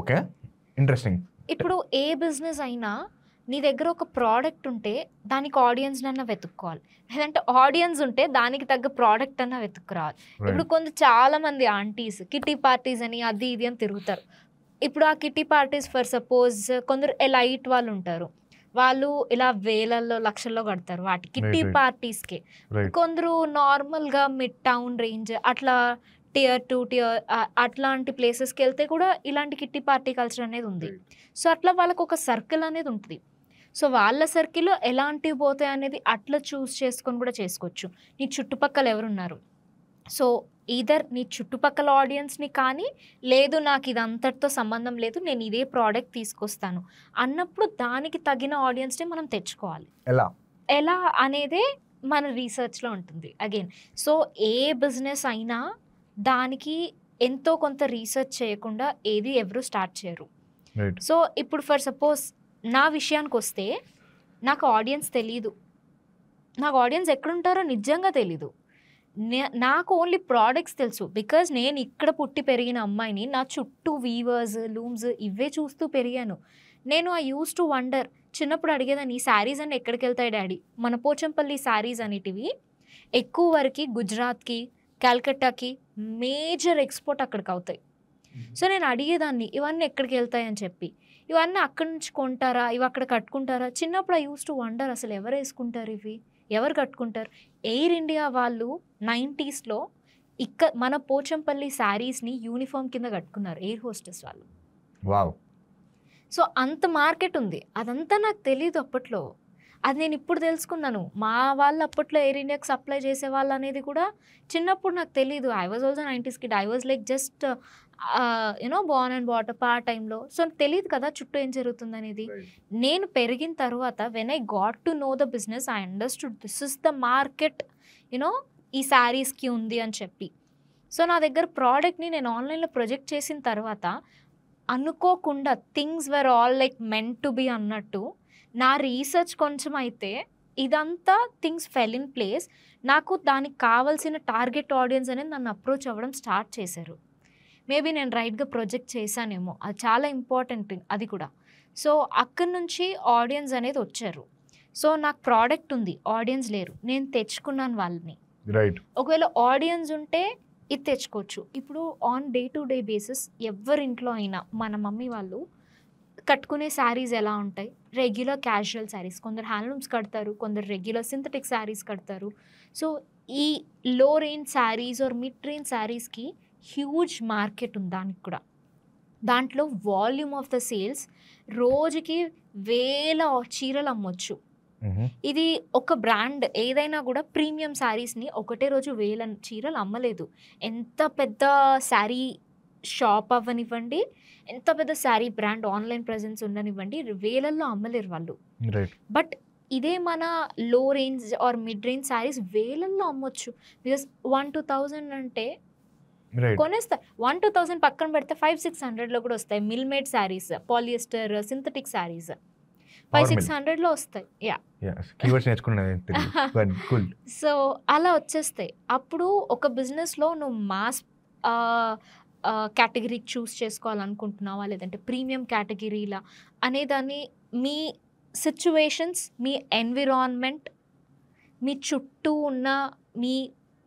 Okay, interesting. ఇప్పుడు ఏ బిజినెస్ అయినా నీ దగ్గర ఒక ప్రోడక్ట్ ఉంటే దానికి ఆడియన్స్ అన్న వెతుక్కోవాలి, లేదంటే ఆడియన్స్ ఉంటే దానికి తగ్గ ప్రోడక్ట్ అన్న వెతుక్కురావాలి. ఇప్పుడు చాలా మంది ఆంటీస్ కిటీ పార్టీస్ అని అది ఇది అని తిరుగుతారు. ఇప్పుడు ఆ కిటీ పార్టీస్ ఫర్ సపోజ్ కొందరు ఎలైట్ వాళ్ళు ఉంటారు, వాళ్ళు ఇలా వేలల్లో లక్షల్లో కడతారు వాటి కిటీ పార్టీస్కి. కొందరు నార్మల్గా మిడ్ టౌన్ రేంజ్ అట్లా Tier 2 Tier అట్లాంటి ప్లేసెస్కి వెళ్తే కూడా ఇలాంటి కిట్టి పార్టీ కల్చర్ అనేది ఉంది. సో అట్లా వాళ్ళకు ఒక సర్కిల్ అనేది ఉంటుంది. సో వాళ్ళ సర్కిల్లో ఎలాంటివి పోతాయి అనేది అట్లా చూస్ చేసుకొని కూడా చేసుకోవచ్చు. నీ చుట్టుపక్కల ఎవరున్నారు, సో ఈదర్ నీ చుట్టుపక్కల ఆడియన్స్ని కానీ, లేదు నాకు ఇది అంతటితో సంబంధం లేదు, నేను ఇదే ప్రోడక్ట్ తీసుకొస్తాను అన్నప్పుడు దానికి తగిన ఆడియన్స్ని మనం తెచ్చుకోవాలి. ఎలా అనేదే మన రీసెర్చ్లో ఉంటుంది అగైన్. సో ఏ బిజినెస్ అయినా దానికి ఎంతో కొంత రీసెర్చ్ చేయకుండా ఏది ఎవరు స్టార్ట్ చేయరు. సో ఇప్పుడు ఫర్ సపోజ్ నా విషయానికి వస్తే, నాకు ఆడియన్స్ తెలీదు, నాకు ఆడియన్స్ ఎక్కడుంటారో నిజంగా తెలీదు. నాకు ఓన్లీ ప్రోడక్ట్స్ తెలుసు, బికాజ్ నేను ఇక్కడ పుట్టి పెరిగిన అమ్మాయిని, నా చుట్టూ వీవర్స్ లూమ్స్ ఇవే చూస్తూ పెరిగాను. నేను ఐ యూస్ టు వండర్, చిన్నప్పుడు అడిగేదాన్ని ఈ శారీస్ అన్నీ ఎక్కడికి వెళ్తాయి డాడీ, మన పోచంపల్లి శారీస్ అనేటివి ఎక్కువ వరకు గుజరాత్కి, క్యాల్కటాకి మేజర్ ఎక్స్పోర్ట్ అక్కడికి అవుతాయి. సో నేను అడిగేదాన్ని ఇవన్నీ ఎక్కడికి వెళ్తాయని చెప్పి, ఇవన్నీ అక్కడి నుంచి కొంటారా, ఇవి అక్కడ కట్టుకుంటారా? చిన్నప్పుడు ఐ యూస్ టు వండర్ అసలు ఎవరు వేసుకుంటారు ఇవి, ఎవరు కట్టుకుంటారు? ఎయిర్ ఇండియా వాళ్ళు 90sలో మన పోచంపల్లి శారీస్ని యూనిఫామ్ కింద కట్టుకున్నారు ఎయిర్ హోస్టెస్ వాళ్ళు. వావ్. సో అంత మార్కెట్ ఉంది. అదంతా నాకు తెలియదు అప్పట్లో. అది నేను ఇప్పుడు తెలుసుకున్నాను. మా వాళ్ళు అప్పట్లో ఎయిర్ ఇండియాకి సప్లై చేసేవాళ్ళు అనేది కూడా చిన్నప్పుడు నాకు తెలీదు. I was also 90s kid. I was like just Born and బాటప్ ఆ టైంలో. సో తెలియదు కదా చుట్టూ ఏం జరుగుతుంది అనేది. నేను పెరిగిన తర్వాత when I got to know the business I understood this is the market ఈ శారీస్కి ఉంది అని చెప్పి. సో నా దగ్గర ప్రోడక్ట్ని నేను ఆన్లైన్లో ప్రొజెక్ట్ చేసిన తర్వాత అనుకోకుండా things were all like meant to be అన్నట్టు నా రీసెర్చ్ కొంచెం అయితే ఇదంతా థింగ్స్ ఫెల్ ఇన్ ప్లేస్. నాకు దానికి కావాల్సిన టార్గెట్ ఆడియన్స్ అనేది నన్ను అప్రోచ్ అవ్వడం స్టార్ట్ చేశారు. మేబీ నేను రైట్గా ప్రొజెక్ట్ చేశానేమో, అది చాలా ఇంపార్టెంట్ అది కూడా. సో అక్కడి నుంచి ఆడియన్స్ అనేది వచ్చారు. సో నాకు ప్రోడక్ట్ ఉంది, ఆడియన్స్ లేరు, నేను తెచ్చుకున్నాను వాళ్ళని. రైట్. ఒకవేళ ఆడియన్స్ ఉంటే ఇది తెచ్చుకోవచ్చు. ఇప్పుడు on day to day basis ఎవరింట్లో అయినా మన మమ్మీ వాళ్ళు కట్టుకునే శారీస్ ఎలా ఉంటాయి? Regular casual saris. కొందరు హ్యాండ్లూమ్స్ కడతారు, కొందరు రెగ్యులర్ సింథటిక్ శారీస్ కడతారు. సో ఈ low range saris or mid range శారీస్కి హ్యూజ్ మార్కెట్ ఉంది. దానికి కూడా దాంట్లో వాల్యూమ్ ఆఫ్ ద సేల్స్ రోజుకి వేల చీరలు అమ్మొచ్చు. ఇది ఒక బ్రాండ్ ఏదైనా కూడా ప్రీమియం శారీస్ని ఒకటే రోజు 1000 చీరలు అమ్మలేదు. ఎంత పెద్ద శారీ షాప్ అవ్వనివ్వండి, ఎంత పెద్ద శారీ బ్రాండ్ ఆన్లైన్ ప్రెజెన్స్ ఉండనివ్వండి, వేలల్లో అమ్మలేరు వాళ్ళు. బట్ ఇదే మన low range or mid range saris వేలల్లో అమ్మొచ్చు. బికాస్ 1-2,000 అంటే కొనేస్తారు. 1-2,000 పక్కన పెడితే 500-600లో కూడా వస్తాయి. మిల్మేడ్ శారీస్, పాలియస్టర్, సింథటిక్ శారీస్ 500-600లో వస్తాయి. సో అలా వచ్చేస్తాయి. అప్పుడు ఒక బిజినెస్లో నువ్వు మాస్ కేటగిరీ చూస్ చేసుకోవాలనుకుంటున్నావా, లేదంటే ప్రీమియం కేటగిరీలా అనేదాన్ని మీ సిచ్యువేషన్స్, మీ ఎన్విరాన్మెంట్, మీ చుట్టూ ఉన్న మీ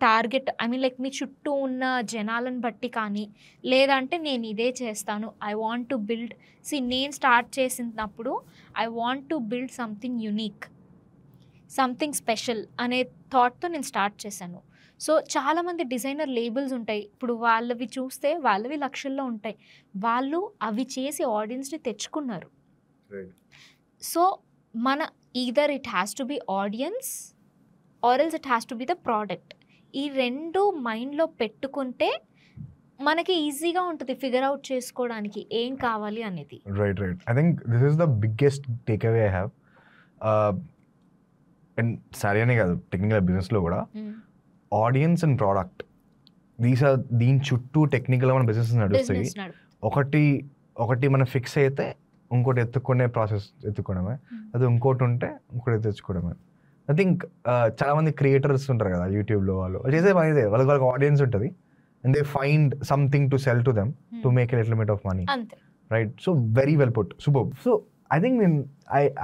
టార్గెట్ లైక్ మీ చుట్టూ ఉన్న జనాలను బట్టి కానీ, లేదంటే నేను ఇదే చేస్తాను, ఐ వాంట్ టు బిల్డ్ నేను స్టార్ట్ చేసినప్పుడు I want to build something unique, something special అనే థాట్తో నేను స్టార్ట్ చేశాను. సో చాలామంది డిజైనర్ లేబుల్స్ ఉంటాయి. ఇప్పుడు వాళ్ళవి చూస్తే వాళ్ళవి లక్షల్లో ఉంటాయి. వాళ్ళు అవి చేసి ఆడియన్స్ని తెచ్చుకున్నారు. సో మన either it has to be audience or else it has to be the product. ఈ రెండు మైండ్లో పెట్టుకుంటే మనకి ఈజీగా ఉంటుంది ఫిగర్ అవుట్ చేసుకోవడానికి ఏం కావాలి అనేది. Right. I think this is the biggest take away I have. And సరే అనే కాదు, టెక్నికల్ బిజినెస్లో కూడా ఆడియన్స్ అండ్ ప్రోడక్ట్ దీని చుట్టూ టెక్నికల్గా మన బిజినెస్ నడుస్తాయి. ఒకటి మనం ఫిక్స్ అయితే ఇంకోటి ఎత్తుకునే ప్రాసెస్ ఎత్తుకోవడమే, అది ఇంకోటి ఉంటే ఇంకోటి తెచ్చుకోవడమే. ఐ థింక్ చాలామంది క్రియేటర్స్ ఉంటారు కదా యూట్యూబ్లో, వాళ్ళు చేసే పని ఇదే. వాళ్ళకి ఆడియన్స్ ఉంటుంది and they find something to cell to them to make a little bit of money. Right. So very well put, super. So I think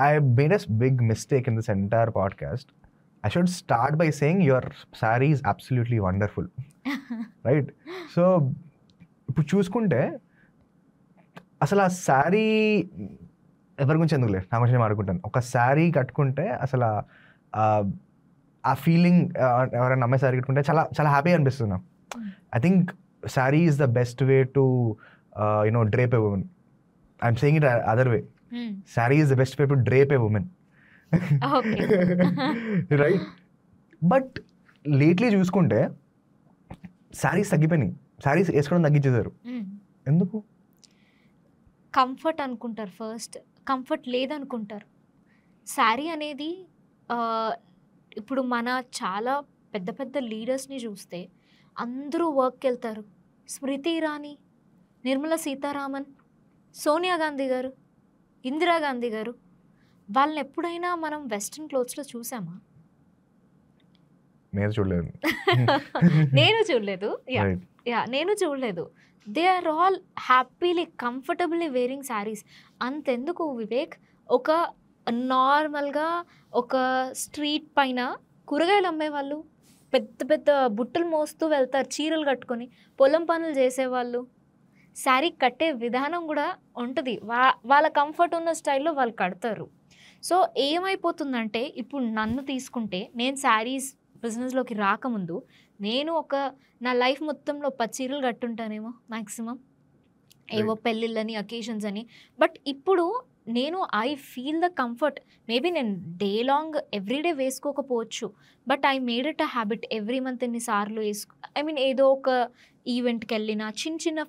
I made a big mistake in this entire podcast. I should start by saying your saree is absolutely wonderful. Right? So, ఇప్పుడు చూసుకుంటే అసలు ఆ శారీ ఎవరి గురించి ఎందుకులే, నా గురించి మాట్లాడుకుంటాను. ఒక శారీ కట్టుకుంటే అసలు ఆ ఫీలింగ్, ఎవరైనా అమ్మాయి శారీ కట్టుకుంటే చాలా చాలా హ్యాపీగా అనిపిస్తుంది నాకు. I think saree is the best way to drape a woman. I'm saying it other way. Saree is the best way to drape a woman. Okay. Right? But lately చూసుకుంటే శారీస్ తగ్గిపోయినాయి. శారీస్ వేసుకోవడం తగ్గించేశారు. ఎందుకు? కంఫర్ట్ అనుకుంటారు. First comfort లేదనుకుంటారు. శారీ అనేది ఇప్పుడు మన చాలా పెద్ద పెద్ద లీడర్స్ని చూస్తే అందరూ వర్క్కి వెళ్తారు. స్మృతి ఇరానీ, నిర్మలా సీతారామన్, సోనియా గాంధీ గారు, ఇందిరాగాంధీ గారు, వాళ్ళని ఎప్పుడైనా మనం వెస్ట్రన్ క్లోత్స్లో చూసామా? నేను చూడలేదు. నేను చూడలేదు. They are all happily comfortably wearing saris. అంతెందుకు వివేక్, ఒక నార్మల్గా ఒక స్ట్రీట్ పైన కూరగాయలు అమ్మేవాళ్ళు, పెద్ద పెద్ద బుట్టలు మోస్తూ వెళ్తారు చీరలు కట్టుకొని. పొలం పనులు చేసేవాళ్ళు శారీ కట్టే విధానం కూడా ఉంటుంది. వాళ్ళ కంఫర్ట్ ఉన్న స్టైల్లో వాళ్ళు కడతారు. సో ఏమైపోతుందంటే ఇప్పుడు నన్ను తీసుకుంటే నేను శారీస్ బిజినెస్లోకి రాకముందు నేను నా లైఫ్ మొత్తంలో 10 చీరలు కట్టుంటానేమో మ్యాక్సిమం, ఏవో పెళ్ళిళ్ళని అకేషన్స్ అని. బట్ ఇప్పుడు నేను I feel the comfort. Maybe నేను డే లాంగ్ ఎవ్రీడే వేసుకోకపోవచ్చు, but I made it a habit. Every month ఎన్నిసార్లు ఐ మీన్ ఏదో ఒక ఈవెంట్కి వెళ్ళినా, చిన్న చిన్న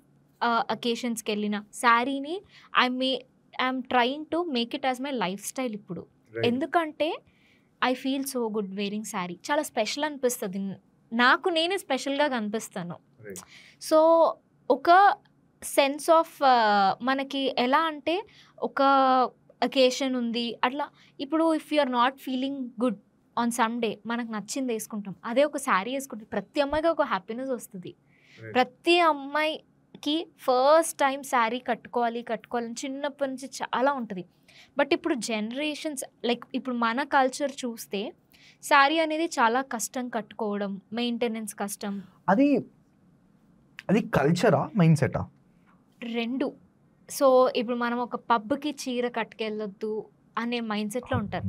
అకేషన్స్కి వెళ్ళిన శారీని I'm trying to make it as my life style ఇప్పుడు. ఎందుకంటే I feel so good wearing sari. చాలా స్పెషల్ అనిపిస్తుంది నాకు, నేనే స్పెషల్గా కనిపిస్తాను. సో ఒక సెన్స్ ఆఫ్ మనకి ఎలా అంటే ఒక అకేషన్ ఉంది అట్లా. ఇప్పుడు if you are not feeling good on some day మనకు నచ్చింది వేసుకుంటాం, అదే ఒక శారీ వేసుకుంటే ప్రతి అమ్మాయికి ఒక హ్యాపీనెస్ వస్తుంది. ప్రతి అమ్మాయికి ఫస్ట్ టైం శారీ కట్టుకోవాలని చిన్నప్పటి నుంచి చాలా ఉంటుంది. బట్ ఇప్పుడు జనరేషన్స్ లైక్ ఇప్పుడు మన కల్చర్ చూస్తే శారీ అనేది చాలా కష్టం కట్టుకోవడం, మెయింటెనెన్స్ కష్టం. అది కల్చరా మైండ్ సెటా? రెండు. సో ఇప్పుడు మనం ఒక పబ్కి చీర కట్టుకెళ్ళొద్దు అనే మైండ్ సెట్లో ఉంటారు.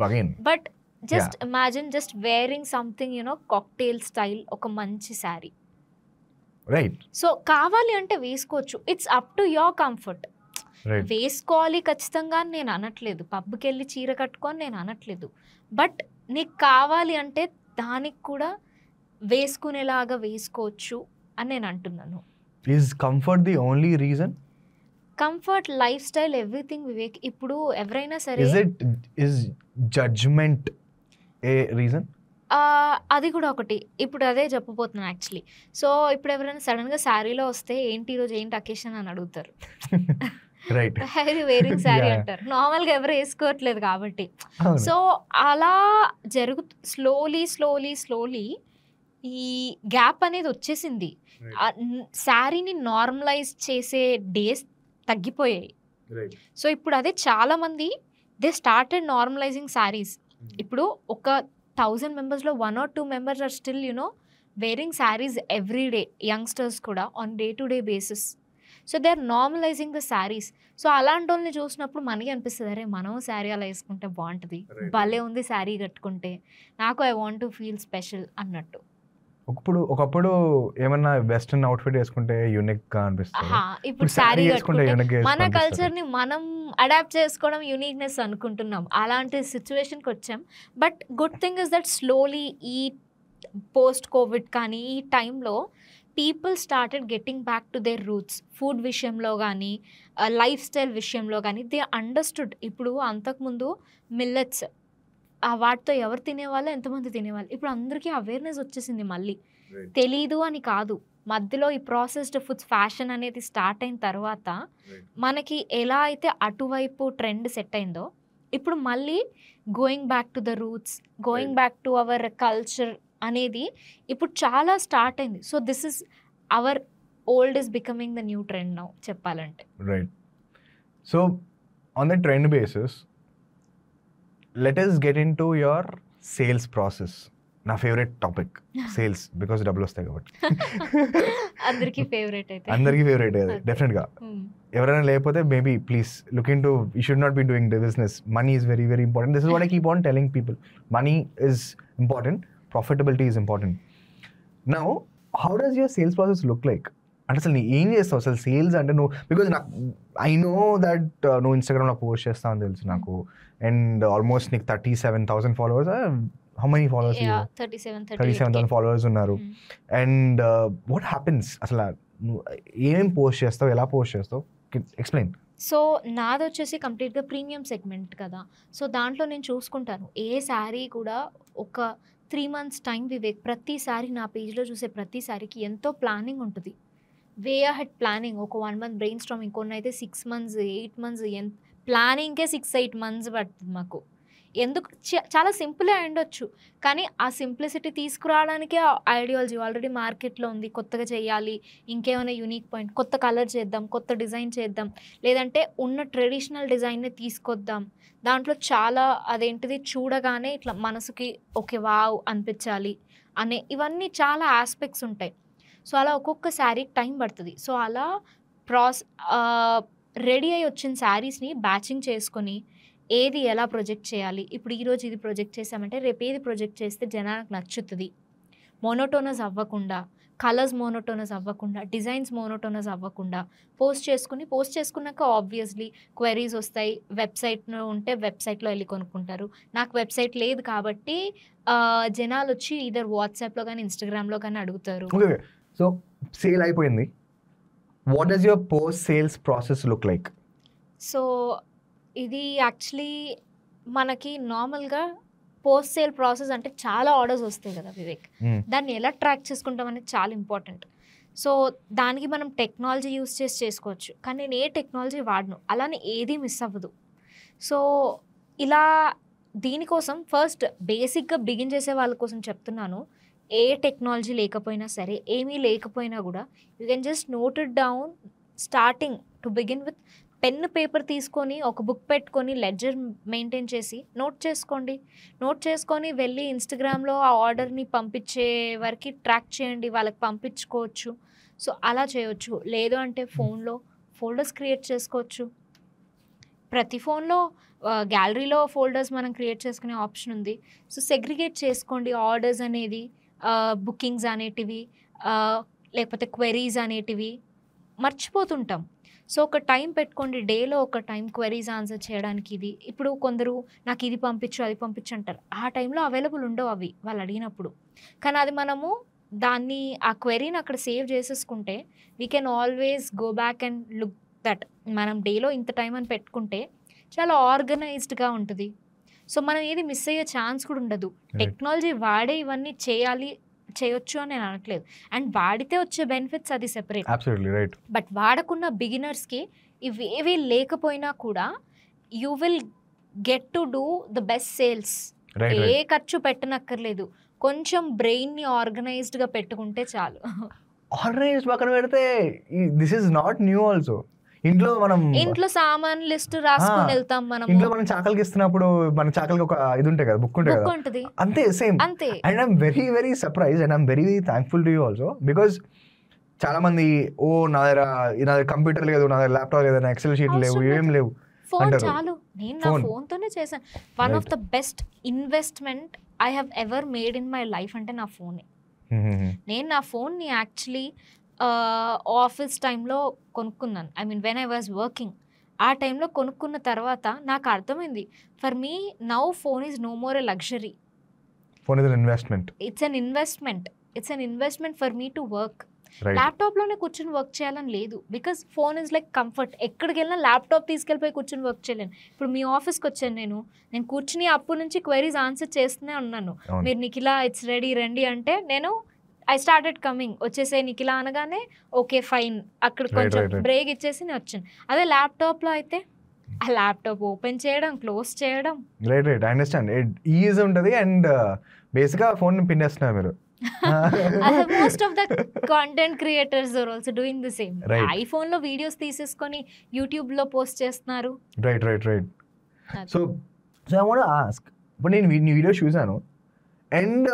But just imagine just wearing something cocktail style, ఒక మంచి శారీ. రైట్. సో కావాలి అంటే వేసుకోవచ్చు, it's up to your comfort. వేసుకోవాలి ఖచ్చితంగా నేను అనట్లేదు, పబ్కి వెళ్ళి చీర కట్టుకొని నేను అనట్లేదు. బట్ నీకు కావాలి అంటే దానికి కూడా వేసుకునేలాగా వేసుకోవచ్చు అని నేను అంటున్నాను. Is comfort the only reason? Comfort, life style, everything Vivek. ఇప్పుడు ఎవరైనా సరే ఇస్ జడ్జ్మెంట్ ఏ రీజన్? అది కూడా ఒకటి. ఇప్పుడు అదే చెప్పబోతున్నాను యాక్చువల్లీ. సో ఇప్పుడు ఎవరైనా సడన్గా శారీలో వస్తే ఏంటి ఈరోజు ఏంటి అకేషన్ అని అడుగుతారు. వేరింగ్ శారీ అంటారు. నార్మల్గా ఎవరు వేసుకోవట్లేదు కాబట్టి. సో అలా స్లోలీ ఈ గ్యాప్ అనేది వచ్చేసింది. శారీని నార్మలైజ్ చేసే డేస్ తగ్గిపోయాయి. సో ఇప్పుడు అదే చాలా మంది దే స్టార్టెడ్ నార్మలైజింగ్ శారీస్. ఇప్పుడు ఒక 1000 మెంబర్స్లో 1 or 2 members are still wearing saris every day, youngsters కూడా on day to day basis. So they are normalising the saris. సో అలాంటి వాళ్ళని చూసినప్పుడు మనకి అనిపిస్తుంది, అరే మనం శారీ అలా వేసుకుంటే బాగుంటుంది, భలే ఉంది శారీ కట్టుకుంటే, నాకు I want to feel special అన్నట్టు. ఒకప్పుడు ఏమన్నా వెస్టర్న్ అవుట్ఫిట్ వేసుకుంటే యూనిక్ గా అనిపిస్తుంది. ఇప్పుడు శారీ కట్టుకుంటే మన కల్చర్ ని మనం అడాప్ట్ చేసుకోవడం యూనిక్నెస్ అనుకుంటున్నాం. అలాంటి సిచ్యువేషన్కి వచ్చాం. But good thing is that slowly ఈ పోస్ట్ కోవిడ్ కానీ ఈ టైంలో people started getting back to their roots. Food విషయంలో కానీ, లైఫ్ స్టైల్ విషయంలో కానీ దే అండర్స్టూడ్. ఇప్పుడు అంతకుముందు మిల్లెట్స్ వాటితో ఎవరు తినేవాళ్ళు, ఎంతమంది తినేవాళ్ళు, ఇప్పుడు అందరికీ అవేర్నెస్ వచ్చేసింది. మళ్ళీ తెలీదు అని కాదు, మధ్యలో ఈ ప్రాసెస్డ్ ఫుడ్స్ ఫ్యాషన్ అనేది స్టార్ట్ అయిన తర్వాత మనకి ఎలా అయితే అటువైపు ట్రెండ్ సెట్ అయిందో, ఇప్పుడు మళ్ళీ going back to the roots, going back to our culture అనేది ఇప్పుడు చాలా స్టార్ట్ అయింది. So this is our old is becoming the new trend now చెప్పాలంటే. Right. So on the trend basis let us get into your sales process. నా favourite topic sales, because డబ్బులు వస్తాయి కాబట్టి. అందరికీ ఫేవరెట్ అయితే, అందరికీ ఫేవరెట్ అది డెఫినెట్గా. ఎవరైనా లేకపోతే maybe please look in to, you should not be doing the business. Money is very very important. This is what I keep on telling people. Money is important, profitability is important. Now how does your sales process look like? అంటే అసలు నీ ఏం చేస్తావు అసలు sales అంటే? నువ్వు, because నాకు I know that నువ్వు ఇన్స్టాగ్రామ్లో పోస్ట్ చేస్తావు అని తెలుసు నాకు. అండ్ ఆల్మోస్ట్ నీకు 37,000 followers. How many followers? 37,000 followers ఉన్నారు. అండ్ వాట్ హ్యాపెన్స్ అసలు? నువ్వు ఏమేమి పోస్ట్ చేస్తావు, ఎలా పోస్ట్ చేస్తావు? ఎక్స్ప్లెయిన్. సో నాది వచ్చేసి కంప్లీట్గా ప్రీమియం సెగ్మెంట్ కదా. సో దాంట్లో నేను చూసుకుంటాను ఏ శారీ కూడా ఒక 3 months టైం వివేక్. ప్రతి శారీ నా పేజ్లో చూసే ప్రతి శారీకి ఎంతో ప్లానింగ్ ఉంటుంది. వే అహెడ్ ప్లానింగ్. ఒక 1 month బ్రెయిన్ స్టార్మింగ్, కొన్ని అయితే 6 months 8 months, ప్లానింగ్కే 6-8 months పడుతుంది మాకు. ఎందుకు చాలా సింపులే ఉండొచ్చు, కానీ ఆ సింప్లిసిటీ తీసుకురావడానికే ఐడియాలజీ ఆల్రెడీ మార్కెట్లో ఉంది. కొత్తగా చేయాలి, ఇంకేమైనా యూనిక్ పాయింట్, కొత్త కలర్ చేద్దాం, కొత్త డిజైన్ చేద్దాం, లేదంటే ఉన్న ట్రెడిషనల్ డిజైన్నే తీసుకొద్దాం. దాంట్లో చాలా అదేంటిది చూడగానే ఇట్లా మనసుకి ఓకే వావ్ అనిపించాలి అనే ఇవన్నీ చాలా ఆస్పెక్ట్స్ ఉంటాయి. సో అలా ఒక్కొక్క శారీకి టైం పడుతుంది. సో అలా రెడీ అయ్యి వచ్చిన శారీస్ని బ్యాచింగ్ చేసుకొని ఏది ఎలా ప్రొజెక్ట్ చేయాలి, ఇప్పుడు ఈరోజు ఇది ప్రొజెక్ట్ చేసామంటే రేపు ఏది ప్రొజెక్ట్ చేస్తే జనాలకు నచ్చుతుంది, మోనోటోనస్ అవ్వకుండా, కలర్స్ మోనోటోనస్ అవ్వకుండా, డిజైన్స్ మోనోటోనస్ అవ్వకుండా పోస్ట్ చేసుకున్నాక ఆబ్వియస్లీ క్వెరీస్ వస్తాయి. వెబ్సైట్లో ఉంటే వెబ్సైట్లో వెళ్ళి కొనుక్కుంటారు. నాకు వెబ్సైట్ లేదు కాబట్టి జనాలు వచ్చి ఇదర్ వాట్సాప్లో కానీ ఇన్స్టాగ్రామ్లో కానీ అడుగుతారు. సో సేల్ అయిపోయింది, what does your post sales process look like? So ఇది యాక్చువల్లీ మనకి నార్మల్గా పోస్ట్ సేల్ ప్రాసెస్ అంటే చాలా ఆర్డర్స్ వస్తాయి కదా వివేక్, దాన్ని ఎలా ట్రాక్ చేసుకుంటాం అనేది చాలా ఇంపార్టెంట్. సో దానికి మనం టెక్నాలజీ యూస్ చేసి చేసుకోవచ్చు, కానీ నేను ఏ టెక్నాలజీ వాడను, అలానే ఏది మిస్ అవ్వదు. సో ఇలా దీనికోసం ఫస్ట్ బేసిక్గా బిగిన్ చేసే వాళ్ళ కోసం చెప్తున్నాను, ఏ టెక్నాలజీ లేకపోయినా సరే, ఏమీ లేకపోయినా కూడా you can just note it down. Starting to begin with pen paper తీసుకొని ఒక బుక్ పెట్టుకొని లెడ్జర్ మెయింటైన్ చేసి నోట్ చేసుకొని వెళ్ళి ఇన్స్టాగ్రామ్లో ఆ ఆర్డర్ని పంపించే వరకు ట్రాక్ చేయండి, వాళ్ళకి పంపించుకోవచ్చు. సో అలా చేయొచ్చు. లేదు అంటే ఫోన్లో ఫోల్డర్స్ క్రియేట్ చేసుకోవచ్చు. ప్రతి ఫోన్లో గ్యాలరీలో ఫోల్డర్స్ మనం క్రియేట్ చేసుకునే ఆప్షన్ ఉంది. సో సెగ్రిగేట్ చేసుకోండి ఆర్డర్స్ అనేది, బుకింగ్స్ అనేటివి, లేకపోతే క్వెరీస్ అనేటివి మర్చిపోతుంటాం. సో ఒక టైం పెట్టుకోండి, డేలో ఒక టైం క్వెరీస్ ఆన్సర్ చేయడానికి. ఇది ఇప్పుడు కొందరు నాకు ఇది పంపించు అది పంపించు అంటారు, ఆ టైంలో అవైలబుల్ ఉండవు అవి వాళ్ళు అడిగినప్పుడు. కానీ అది మనము దాన్ని ఆ క్వెరీని అక్కడ సేవ్ చేసేసుకుంటే we can always go back and look that. మనం డేలో ఇంత టైం అని పెట్టుకుంటే చాలా ఆర్గనైజ్డ్గా ఉంటుంది. సో మనం ఏది మిస్ అయ్యే ఛాన్స్ కూడా ఉండదు. టెక్నాలజీ వాడే ఇవన్నీ చేయొచ్చు అని నేను అనట్లేదు, అండ్ వాడితే వచ్చే బెనిఫిట్స్ అది సెపరేట్. Absolutely right. బట్ వాడకున్న బిగినర్స్కి ఇవేవి లేకపోయినా కూడా you will get to do the best sales. ఏ ఖర్చు పెట్టనక్కర్లేదు, కొంచెం బ్రెయిన్ని ఆర్గనైజ్డ్గా పెట్టుకుంటే చాలు. ఆర్గనైజ్డ్ పక్కన పెడితే this is not new also. ఇంట్లో సామాన్ లిస్ట్ రాసుకొని వెళ్తాం మనం. ఇంట్లో మనం చాకలికి ఇస్తున్నప్పుడు మన చాకలికి ఒక ఇది ఉంటాయి కదా, బుక్ ఉంటుంది, అంతే same. And I'm very very surprise and I'm very thankful to you also, because చాలా మంది నా దగ్గర కంప్యూటర్ లేదు, నా దగ్గర ల్యాప్టాప్ లేదు, నా ఎక్సెల్ షీట్ లేవు, ఏం లేవు ఫోన్ చాలు. నేను నా ఫోన్తోనే చేశాను. One of the best investment I have ever made in my life అంటే నా ఫోనే. నేను నా ఫోన్ని యాక్చువల్లీ ఆఫీస్ టైంలో కొనుక్కున్నాను. I mean when I was working ఆ టైంలో కొనుక్కున్న తర్వాత నాకు అర్థమైంది, for me now phone is no more a luxury, phone is an investment. It's an investment for me to work. ల్యాప్టాప్లోనే కూర్చొని వర్క్ చేయాలని లేదు, because phone is like comfort. ఎక్కడికి వెళ్ళినా ల్యాప్టాప్ తీసుకెళ్ళిపోయి కూర్చొని వర్క్ చేయలేను. ఇప్పుడు మీ ఆఫీస్కి వచ్చాను నేను కూర్చుని అప్పటి నుంచి క్వైరీస్ ఆన్సర్ చేస్తూనే ఉన్నాను. మీరు నిఖిలా ఇట్స్ రెడీ రండి అంటే నేను ఐ స్టార్టెడ్ కమింగ్, వచ్చేసే నిఖిలా అనగానే ఓకే ఫైన్, అక్కడ కొంచెం బ్రేక్ ఇచ్చేసి నేను వచ్చాను. అదే ల్యాప్టాప్లో అయితే ఆ ల్యాప్టాప్ ఓపెన్ చేయడం, క్లోజ్ చేయడం. రైట్ ఐ అండర్స్టాండ్, ఈజీ ఉంటుంది. అండ్ బేసిక్గా ఫోన్ పిన్నేస్తున్నారు మీరు. Most of the content creators are also doing the same. IPhone లో వీడియోస్ తీసేసుకొని యూట్యూబ్ లో పోస్ట్ చేస్తున్నారు. Right. So I want to ask, ఇప్పుడు నేను నీ వీడియో చూసాను, and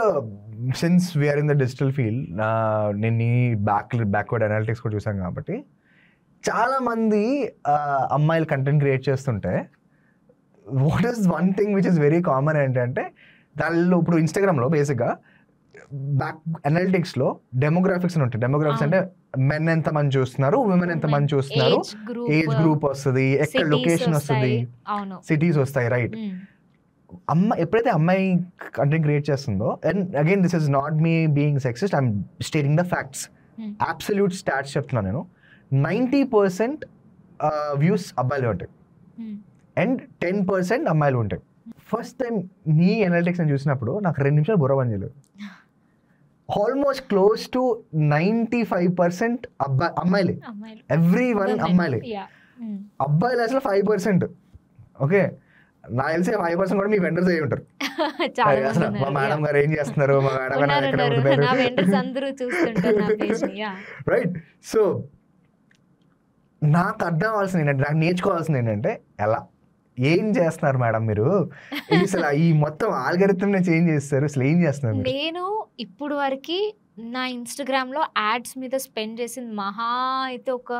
since we are in the digital field, నేను నీ బ్యాక్వర్డ్ అనాలిటిక్స్ కూడా చూసాను కాబట్టి చాలా మంది అమ్మాయిలు కంటెంట్ క్రియేట్ చేస్తుంటే what is one thing which is very common ఏంటంటే, దానిలో ఇప్పుడు ఇన్స్టాగ్రామ్లో బేసిక్గా బ్యాక్ అనాలిటిక్స్లో డెమోగ్రాఫిక్స్ అని ఉంటాయి. డెమోగ్రాఫిక్స్ అంటే మెన్ ఎంత మంది చూస్తున్నారు, విమెన్ ఎంత మంది చూస్తున్నారు, ఏజ్ గ్రూప్ వస్తుంది, ఎక్కడ లొకేషన్ వస్తుంది, సిటీస్ వస్తాయి. రైట్. ఎప్పుడైతే అమ్మాయి కంటెంట్ క్రియేట్ చేస్తుందో, and again this is not me being sexist, I'm stating the facts, absolute stats చెప్తున్నాను నేను. 90% వ్యూస్ అబ్బాయిలు ఉంటాయి అండ్ 10% అమ్మాయిలు ఉంటాయి. ఫస్ట్ టైం నీ అనాలిటిక్స్ అని చూసినప్పుడు నాకు 2 నిమిషాలు బుర్ర పని చేయలేదు. ఆల్మోస్ట్ క్లోజ్ టు 95% అమ్మాయిలే, ఎవ్రీ వన్ అమ్మాయిలే. అబ్బాయిలు అసలు 5%. ఓకే, నాకు తెలిసి 5% కూడా మీ వెండర్స్ అయ్యి ఉంటారు. చాలా అసలు మంది మా ఉన్నారు. మేడం గారు ఏం చేస్తున్నారు, మా మేడం గారు ఎక్కడ ఉన్నారు. ఉంటున్నారు. నా వెండర్స్ అందరూ చూస్తుంటారు నా పేజ్ ని. రైట్. సో నాకు అర్థం అవ్వాల్సింది ఏంటంటే, నాకు నేర్చుకోవాల్సింది ఏంటంటే, ఎలా ఏం చేస్తున్నారు మేడం మీరు, అసలు ఈ మొత్తం ఆల్గరిథం చేంజ్ చేస్తారు, అసలు ఏం చేస్తున్నారు మీరు? నేను ఇప్పుడు వరకు నా ఇన్స్టాగ్రామ్ లో యాడ్స్ మీద స్పెండ్ చేసింది మహా అయితే ఒక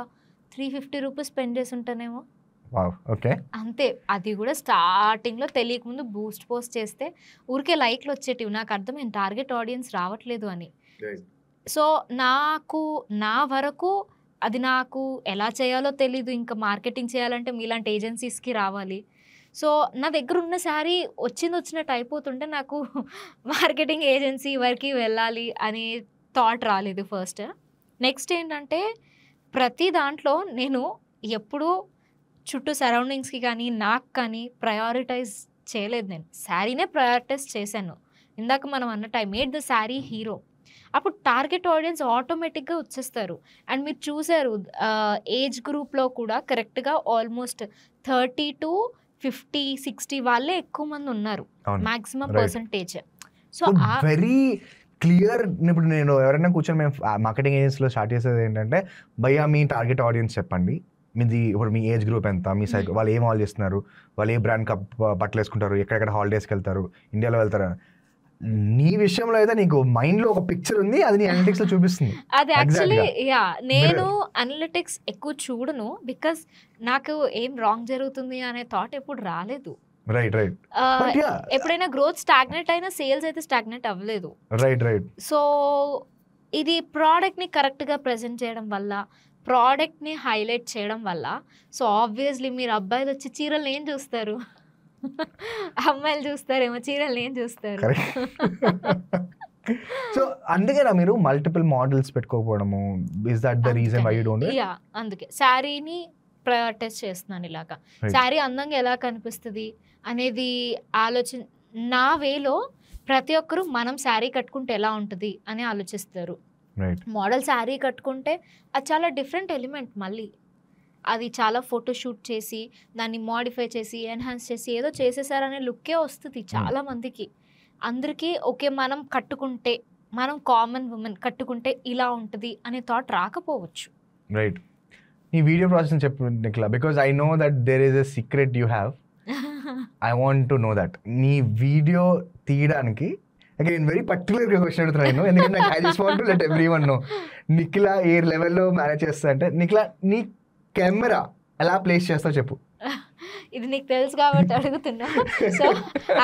350 రూపీస్ స్పెండ్ చేసి ఉంటానేమో. Wow, okay. అంతే. అది కూడా స్టార్టింగ్ లో తెలియకముందు బూస్ట్ పోస్ట్ చేస్తే ఊరికే లైక్లు వచ్చేటివి. నాకు అర్థమైంది టార్గెట్ ఆడియన్స్ రావట్లేదు అని. సో నాకు నా వరకు అది నాకు ఎలా చేయాలో తెలీదు. ఇంకా మార్కెటింగ్ చేయాలంటే మీలాంటి ఏజెన్సీస్కి రావాలి. సో నా దగ్గర ఉన్న శారీ వచ్చినట్టు అయిపోతుంటే నాకు మార్కెటింగ్ ఏజెన్సీ వరకు వెళ్ళాలి అనే థాట్ రాలేదు ఫస్ట్. నెక్స్ట్ ఏంటంటే ప్రతి దాంట్లో నేను ఎప్పుడూ చుట్టూ సరౌండింగ్స్కి కానీ నాకు కానీ ప్రయారిటైజ్ చేయలేదు. నేను శారీనే ప్రయారిటైజ్ చేశాను. ఇందాక మనం అన్నట్టు I made the sari hero. అప్పుడు టార్గెట్ ఆడియన్స్ ఆటోమేటిక్గా వచ్చేస్తారు. అండ్ మీరు చూసారు ఏజ్ గ్రూప్లో కూడా కరెక్ట్గా ఆల్మోస్ట్ 30 to 50, 60 వాళ్ళే ఎక్కువ మంది ఉన్నారు maximum percentage. So very clear. ఇప్పుడు నేను ఎవరైనా కూర్చొని మేము మార్కెటింగ్ ఏజెన్సీలో స్టార్ట్ చేసేది ఏంటంటే, భయ్యా మీ టార్గెట్ ఆడియన్స్ చెప్పండి, మీది ఇప్పుడు మీ ఏజ్ గ్రూప్ ఎంత, మీ సైకిల్ వాళ్ళు ఏం ఆల్ చేస్తున్నారు, వాళ్ళు ఏ బ్రాండ్ బట్టలు వేసుకుంటారు, ఎక్కడెక్కడ హాలిడేస్కి వెళ్తారు, ఇండియాలో వెళ్తారు. నీ విషయంలో అయితే నీకు మైండ్ లో ఒక పిక్చర్ ఉంది, అది నీ అనలిటిక్స్ లో చూపిస్తుంది. అది యాక్చువల్లీ నేను అనలిటిక్స్ ఎక్కువ చూడను, బికాస్ నాకు ఏం రాంగ్ జరుగుతుంది అనే థాట్ ఎప్పుడు రాలేదు. రైట్. ఎప్పుడైనా గ్రోత్ స్టాగ్నెట్ అయినా సేల్స్ అయితే స్టాగ్నెట్ అవ్వలేదు. రైట్. సో ఇది ప్రోడక్ట్ ని కరెక్ట్ గా ప్రెజెంట్ చేయడం వల్ల, ప్రోడక్ట్ ని హైలైట్ చేయడం వల్ల. సో ఆబ్వియస్లీ మీరు అబ్బాయిలు వచ్చి చీరలు ఏం చూస్తారు, అమ్మాయిలు చూస్తారేమో చీరలు ఏం చూస్తారు. సో అందుకేనా మీరు మల్టిపుల్ మోడల్స్ పెట్టుకోకపోవడము? Is that the reason why you don't? Yeah, అందుకే శారీని ప్రయారిటైజ్ చేస్తున్నాను. ఇలాగా శారీ అందంగా ఎలా కనిపిస్తుంది అనేది ఆలోచన నా వేలో ప్రతి ఒక్కరు మనం శారీ కట్టుకుంటే ఎలా ఉంటుంది అని ఆలోచిస్తారు. మోడల్ శారీ కట్టుకుంటే అది చాలా డిఫరెంట్ ఎలిమెంట్. మళ్ళీ అది చాలా ఫోటోషూట్ చేసి దాన్ని మోడిఫై చేసి ఎన్హాన్స్ చేసి ఏదో చేసేసారనే లుక్కే వస్తుంది చాలా మందికి. అందరికీ ఓకే మనం కట్టుకుంటే, మనం కామన్ ఉమెన్ కట్టుకుంటే ఇలా ఉంటుంది అనే థాట్ రాకపోవచ్చు. రైట్. నీ వీడియో ప్రాసెస్ చెప్పు Nikhila, because I know that there is a secret you have. I want to know that. నీ వీడియో తీయడానికి నేను వెరీ పర్టికులర్గా క్వశ్చన్ అడుగుతున్నాను నేను, ఎందుకంటే I just want to let everyone know Nikhila ఏ లెవెల్లో మేనేజ్ చేస్తా అంటే. నిఖిల నీ కెమెరా ఎలా ప్లేస్ చేస్తావు చెప్పు. ఇది నీకు తెలుసు కాబట్టి అడుగుతున్నా. So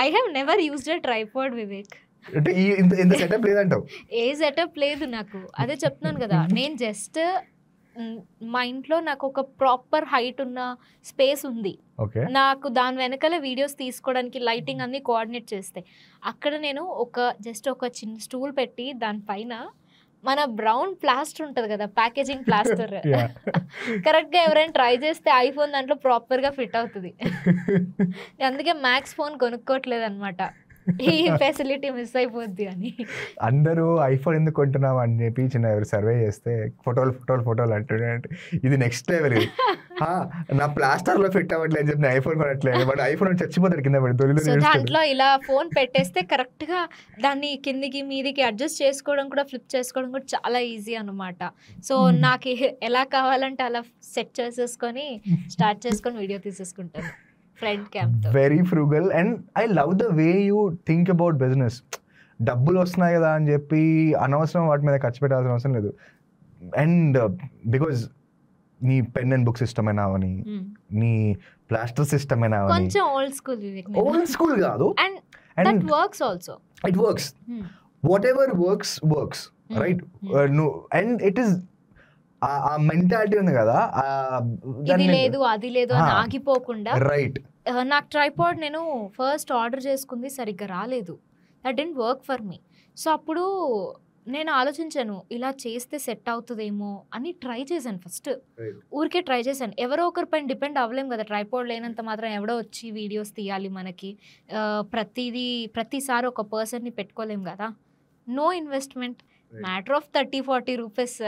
I have never used a tripod Vivek. అంటే ఇంత సెటప్ లేదంటావు? ఏ సెటప్ లేదు నాకు, అదే చెప్తున్నాను కదా. నేను జస్ట్ మా ఇంట్లో నాకు ఒక ప్రాపర్ హైట్ ఉన్న స్పేస్ ఉంది. నాకు దాని వెనకాల వీడియోస్ తీసుకోవడానికి లైటింగ్ అన్ని కోఆర్డినేట్ చేస్తాయి. అక్కడ నేను జస్ట్ ఒక చిన్న స్టూల్ పెట్టి దానిపైన మన బ్రౌన్ ప్లాస్టర్ ఉంటుంది కదా, ప్యాకేజింగ్ ప్లాస్టర్, కరెక్ట్గా ఎవరైనా ట్రై చేస్తే ఐఫోన్ దాంట్లో ప్రాపర్గా ఫిట్ అవుతుంది. అందుకే మ్యాక్స్ ఫోన్ కొనుక్కోవట్లేదు అనమాట, ఈ ఫెసిలిటీ మిస్ అయిపోద్ది అని. అందరూ ఐఫోన్ ఎందుకు కొంటున్నాం అని చెప్పి చిన్న సర్వే చేస్తే ఫోటోలు అంటుండే. ఇది నెక్స్ట్ లెవెల్. ఇది నా ప్లాస్టర్ లో ఫిట్ అవ్వట్లేదు అని చెప్పి ఐఫోన్ కొనట్లేదు, బట్ ఐఫోన్ చచ్చిపోతాడు కింద పడి. దాంట్లో ఇలా ఫోన్ పెట్టేస్తే కరెక్ట్ గా దాన్ని కిందికి మీదికి అడ్జస్ట్ చేసుకోవడం కూడా, ఫ్లిప్ చేసుకోవడం కూడా చాలా ఈజీ అనమాట. సో నాకు ఎలా కావాలంటే అలా సెట్ చేసేసుకొని స్టార్ట్ చేసుకొని వీడియో తీసేసుకుంటాను front cam. Very frugal and I love the way you think about business. డబ్బులు వస్తున్నాయి కదా అని చెప్పి అనవసరం వాటి మీద ఖర్చు పెట్టాల్సిన అవసరం లేదు. అండ్ బికాజ్ నీ పెన్ అండ్ బుక్ సిస్టమ్ అయినా అవని, నీ ప్లాస్టర్ సిస్టమ్ అయినా అవని, కొంచెం old school Vivek. Old school కాదు, and that works also. It works. Whatever works right. And it is ఆ మెంటాలిటీ ఉంది కదా, ఇది లేదు అది లేదు అని ఆగిపోకుండా. రైట్. నాకు ట్రైపాడ్ నేను ఫస్ట్ ఆర్డర్ చేసుకుంది సరిగ్గా రాలేదు, that didn't work for me. So అప్పుడు నేను ఆలోచించాను ఇలా చేస్తే సెట్ అవుతుందేమో అని ట్రై చేశాను. ఫస్ట్ ఊరికే ట్రై చేశాను. ఎవరో ఒకరి పైన డిపెండ్ అవ్వలేం కదా, ట్రైపాడ్ లేనంత మాత్రం ఎవడో వచ్చి వీడియోస్ తీయాలి మనకి, ప్రతిసారి ఒక పర్సన్ని పెట్టుకోలేం కదా. No investment, matter of 30-40 rupees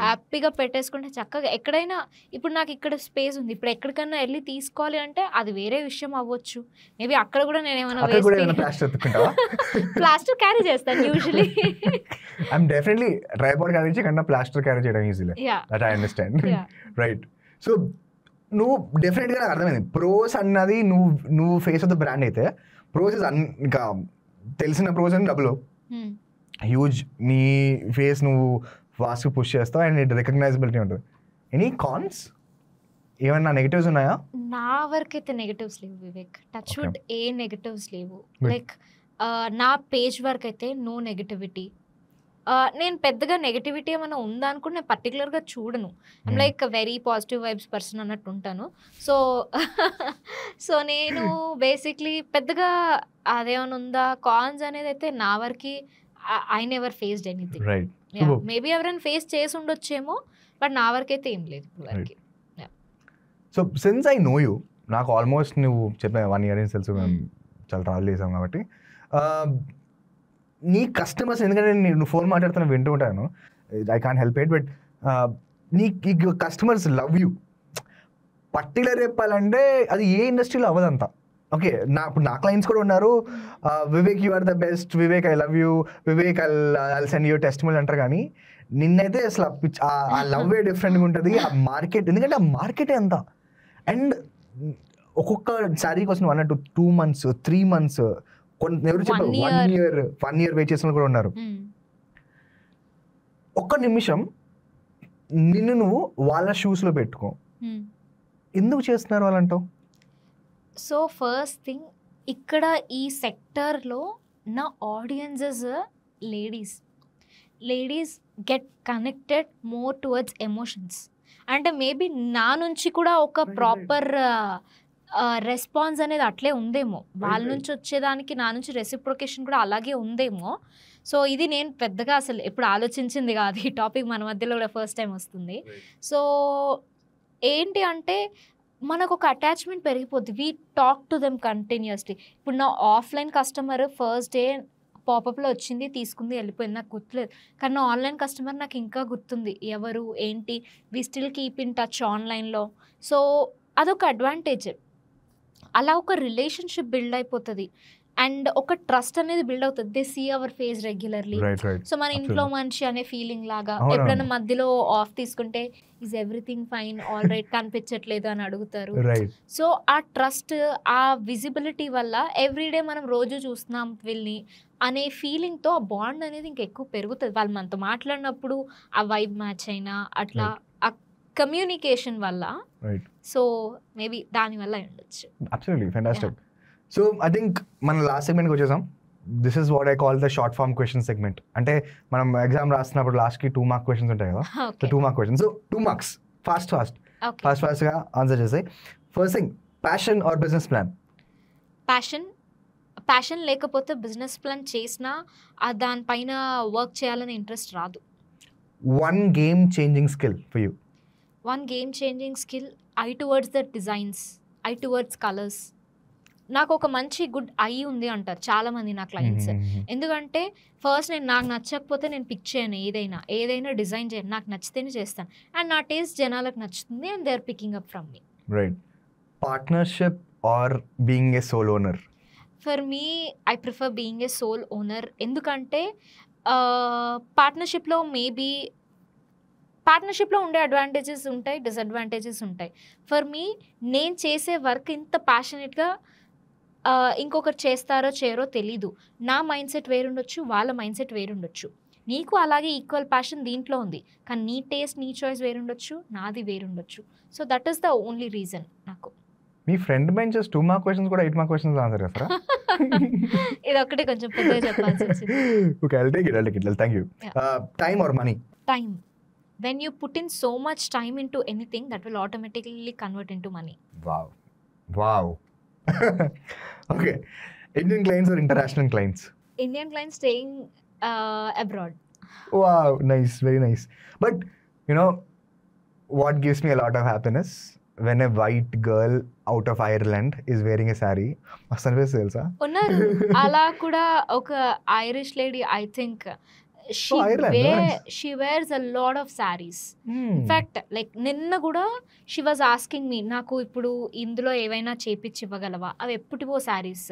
హ్యాపీగా పెట్టేసుకుంటే చక్కగా ఎక్కడైనా ఇప్పుడు నాకు ఇక్కడ స్పేస్ ఉంది, ఇప్పుడు ఎక్కడికైనా వెళ్ళి తీసుకోవాలి అంటే అది వేరే విషయం అవ్వచ్చు. మేబీ అక్కడ కూడా నేను ఏమైనా ప్లాస్టర్ క్యారీ చేస్తాను usually. I'm definitely tripod carry చేయకుండా ప్లాస్టర్ క్యారీ చేయడం ఈజీలే. That I understand. Right. So నువ్వు డెఫినెట్గా నాకు అర్థమైంది, ప్రోస్ అన్నది నువ్వు ఫేస్ ఆఫ్ ద బ్రాండ్ అయితే ప్రోస్ ఇస్ ఇంకా తెలిసిన ప్రోస్ అని డబ్బులు హ్యూజ్, నీ ఫేస్ నువ్వు ఫాస్ట్ పుష్ చేస్తావు అండ్ ఇట్ రికగ్నైజబిలిటీ ఉంటుంది. ఎనీ కాన్స్, ఏమన్నా నెగటివ్స్ ఉన్నాయా? నా వరకు అయితే నెగటివ్స్ లేవు వివేక్, టచ్ వుడ్ ఏ నెగటివ్స్ లేవు. లైక్ నా పేజ్ వరకు అయితే నో నెగటివిటీ. నేను పెద్దగా నెగటివిటీ ఏమైనా ఉందా అనుకుంటే నేను పర్టికులర్గా చూడను. I'm like very positive vibes person అన్నట్టు ఉంటాను. సో నేను బేసిక్లీ పెద్దగా అదేమైనా ఉందా కాన్స్ అనేది అయితే నా వరకు I never faced anything. Maybe ఎవరైనా ఫేస్ చేసి ఉండొచ్చేమో, బట్ నా వరకు అయితే ఏం లేదు ఇప్పుడు వరకు. So since I know you, నాకు ఆల్మోస్ట్ నువ్వు చెప్పిన 1 year నుంచి తెలుసు, మేము చాలా ట్రావెల్ చేసాం కాబట్టి నీ కస్టమర్స్, ఎందుకంటే నేను ఫోన్ మాట్లాడుతున్నా వింటూ ఉంటాను, I can't help it, but నీ కస్టమర్స్ లవ్ యూ. పర్టికులర్ చెప్పాలంటే అది ఏ ఇండస్ట్రీలో అవ్వదంతా. ఓకే, ఇప్పుడు నా క్లయింట్స్ కూడా ఉన్నారు, Vivek you are the best, Vivek I love you, Vivek I'll send you testimonial అంటారు. కానీ నిన్నైతే అసలు ఆ లవ్ ఏ డిఫరెంట్గా ఉంటుంది. ఆ మార్కెట్, ఎందుకంటే ఆ మార్కెటే అంతా. అండ్ ఒక్కొక్క శారీ కోసం 1 or 2 months 3 months, ఎవరు చెప్పారు 1 year వెయిట్ చేసిన కూడా ఉన్నారు. ఒక్క నిమిషం నిన్ను నువ్వు వాళ్ళ షూస్లో పెట్టుకో, ఎందుకు చేస్తున్నారు వాళ్ళంటావు? సో ఫస్ట్ థింగ్, ఇక్కడ ఈ సెక్టర్లో నా audiences ladies get connected more towards emotions. అంటే మేబీ నా నుంచి కూడా ఒక ప్రాపర్ రెస్పాన్స్ అనేది అట్లే ఉందేమో, వాళ్ళ నుంచి వచ్చేదానికి నా నుంచి రెసిప్రొకేషన్ కూడా అలాగే ఉందేమో. సో ఇది నేను పెద్దగా అసలు ఎప్పుడు ఆలోచించింది కాదు, ఈ టాపిక్ మన మధ్యలో కూడా ఫస్ట్ టైం వస్తుంది. సో ఏంటి అంటే మనకు ఒక అటాచ్మెంట్ పెరిగిపోద్ది, we talk to them continuously. ఇప్పుడు నా ఆఫ్లైన్ కస్టమర్ ఫస్ట్ డే పాపప్లో వచ్చింది, తీసుకుంది, వెళ్ళిపోయింది, నాకు గుర్తులేదు. కానీ నా ఆన్లైన్ కస్టమర్ నాకు ఇంకా గుర్తుంది, ఎవరు ఏంటి, we still keep in touch ఆన్లైన్లో. సో అదొక అడ్వాంటేజ్. అలా ఒక రిలేషన్షిప్ బిల్డ్ అయిపోతుంది అండ్ ఒక ట్రస్ట్ అనేది బిల్డ్ అవుతుంది. They see our face regularly. So మన ఇంట్లో మనిషి అనే ఫీలింగ్ లాగా. ఎప్పుడైనా మధ్యలో ఆఫ్ తీసుకుంటే is everything fine, all right, కనిపించట్లేదు అని అడుగుతారు. సో ఆ ట్రస్ట్, ఆ విజిబిలిటీ వల్ల ఎవ్రీడే మనం రోజు చూస్తున్నాం వీళ్ళని అనే ఫీలింగ్తో ఆ బాండ్ అనేది ఇంకా ఎక్కువ పెరుగుతుంది. వాళ్ళు మనతో మాట్లాడినప్పుడు ఆ వైబ్ మ్యాచ్ అయినా అట్లా ఆ కమ్యూనికేషన్ వల్ల. సో మేబీ దానివల్ల ఉండొచ్చు. Absolutely fantastic. So I think మన లాస్ట్ సెగ్మెంట్కి వచ్చేసాం. This is what I call the short form question segment. అంటే మనం ఎగ్జామ్ రాస్తున్నప్పుడు లాస్ట్కి 2 mark క్వశ్చన్స్ ఉంటాయి కదా, so 2 mark questions. So 2 marks, ఫాస్ట్గా ఆన్సర్ చేసాయి. First thing, passion or business plan? Passion లేకపోతే బిజినెస్ ప్లాన్ చేసినా దానిపైన వర్క్ చేయాలని ఇంట్రెస్ట్ రాదు. One game changing skill for you? One game changing skill, eye towards the designs, eye towards colors. నాకు ఒక మంచి గుడ్ ఐ ఉంది అంటారు చాలామంది నా క్లయింట్స్. ఎందుకంటే ఫస్ట్ నాకు నచ్చకపోతే నేను పిక్ చేయను, ఏదైనా డిజైన్ చేయను, నాకు నచ్చితేనే చేస్తాను. అండ్ నా టేస్ట్ జనాలకు నచ్చుతుంది and they are picking up from me. Right. Partnership or being a sole owner? For me I prefer being a sole owner. ఎందుకంటే పార్ట్నర్షిప్లో ఉండే అడ్వాంటేజెస్ ఉంటాయి, డిసడ్వాంటేజెస్ ఉంటాయి. ఫర్ మీ, నేను చేసే వర్క్ ఇంత ప్యాషనెట్గా ఇంకొకరు చేస్తారో చేయరో తెలీదు. నా మైండ్ సెట్ వేరుండొచ్చు, వాళ్ళ మైండ్ సెట్ వేరుండొచ్చు. నీకు అలాగే ఈక్వల్ ప్యాషన్ దీంట్లో ఉంది, కానీ నీ టేస్ట్, నీ చాయిస్ వేరుండొచ్చు, నాది వేరుండొచ్చు. So that is the only reason. నాకు మీ ఫ్రెండ్ బెంచెస్ 2 mark క్వశ్చన్స్ కూడా 8 mark క్వశ్చన్స్ ఆన్సర్ చేస్తారా? ఇది ఒకటే కొంచెం పెద్దగా చెప్పాల్సి వచ్చింది. Okay, I'll take it. Thank you. Time or money? Time. When you put in so much time into anything, that will automatically convert into money. Wow. Okay. Indian clients or international clients? Indian clients staying abroad. Wow, nice, very nice. But you know what gives me a lot of happiness? When a white girl out of Ireland is wearing a saree. మస్తు అనిపిస్తుంది తెలుసా? ఉన్నారు అలా కూడా. ఒక Irish lady, I think Ireland, she wears a lot of sarees. In fact like నిన్న కూడా she was asking me నాకు ఇప్పుడు ఇందులో ఏవైనా చేపించి ఇవ్వగలవా, అవి ఎప్పటివో శారీస్.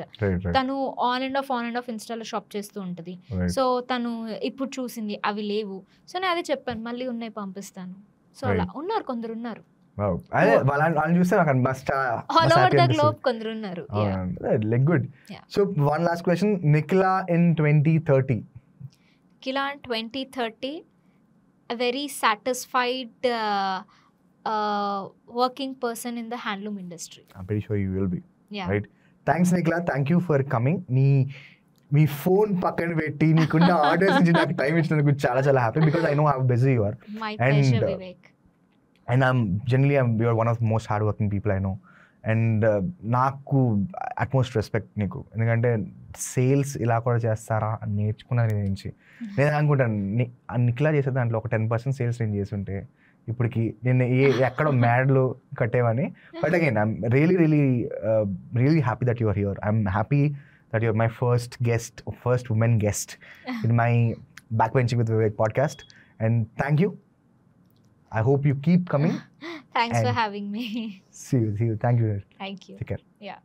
తను ఆన్ అండ్ ఆఫ్ ఇన్స్టాలో షాప్ చేస్తూ ఉంటుంది. సో తను ఇప్పుడు చూసింది అవి లేవు. సో నేను అదే చెప్పాను, మళ్ళీ ఉన్నాయి పంపిస్తాను. సో అలా ఉన్నారు, కొందరు ఉన్నారు. వాళ్ళని చూస్తే నాకు must all over the globe కొందరు ఉన్నారు. Like good. So one last question, Nikhila in 2030. Nikhila in 2030, a very satisfied working person in the handloom industry. I'm pretty sure you will be. Yeah. Right. Thanks, Nikhila. Thank you for coming. Me phone పక్కన పెట్టి నీకున్న orders నుంచి నాకు time ఇచ్చినందుకు చాలా చాలా happy, because I know how busy you are. My pleasure, Vivek. And you're one of the most hardworking people I know. And నాకు utmost respect నీకు, ఎందుకంటే సేల్స్ ఇలా కూడా చేస్తారా అని నేర్చుకున్నది నీ నుంచి. నేను అనుకుంటాను నిఖిలా చేసే దాంట్లో ఒక 10% సేల్స్ నేను చేస్తుంటే ఇప్పటికి నేను ఎక్కడో మ్యాడ్లో కట్టేవని. But again I'm really happy that your here. I'm happy that your my first women guest in my back benching with Vivek podcast. And thank you. I hope you keep coming. Thanks for having me. See you. Thank you. Thank you. Take care. Yeah.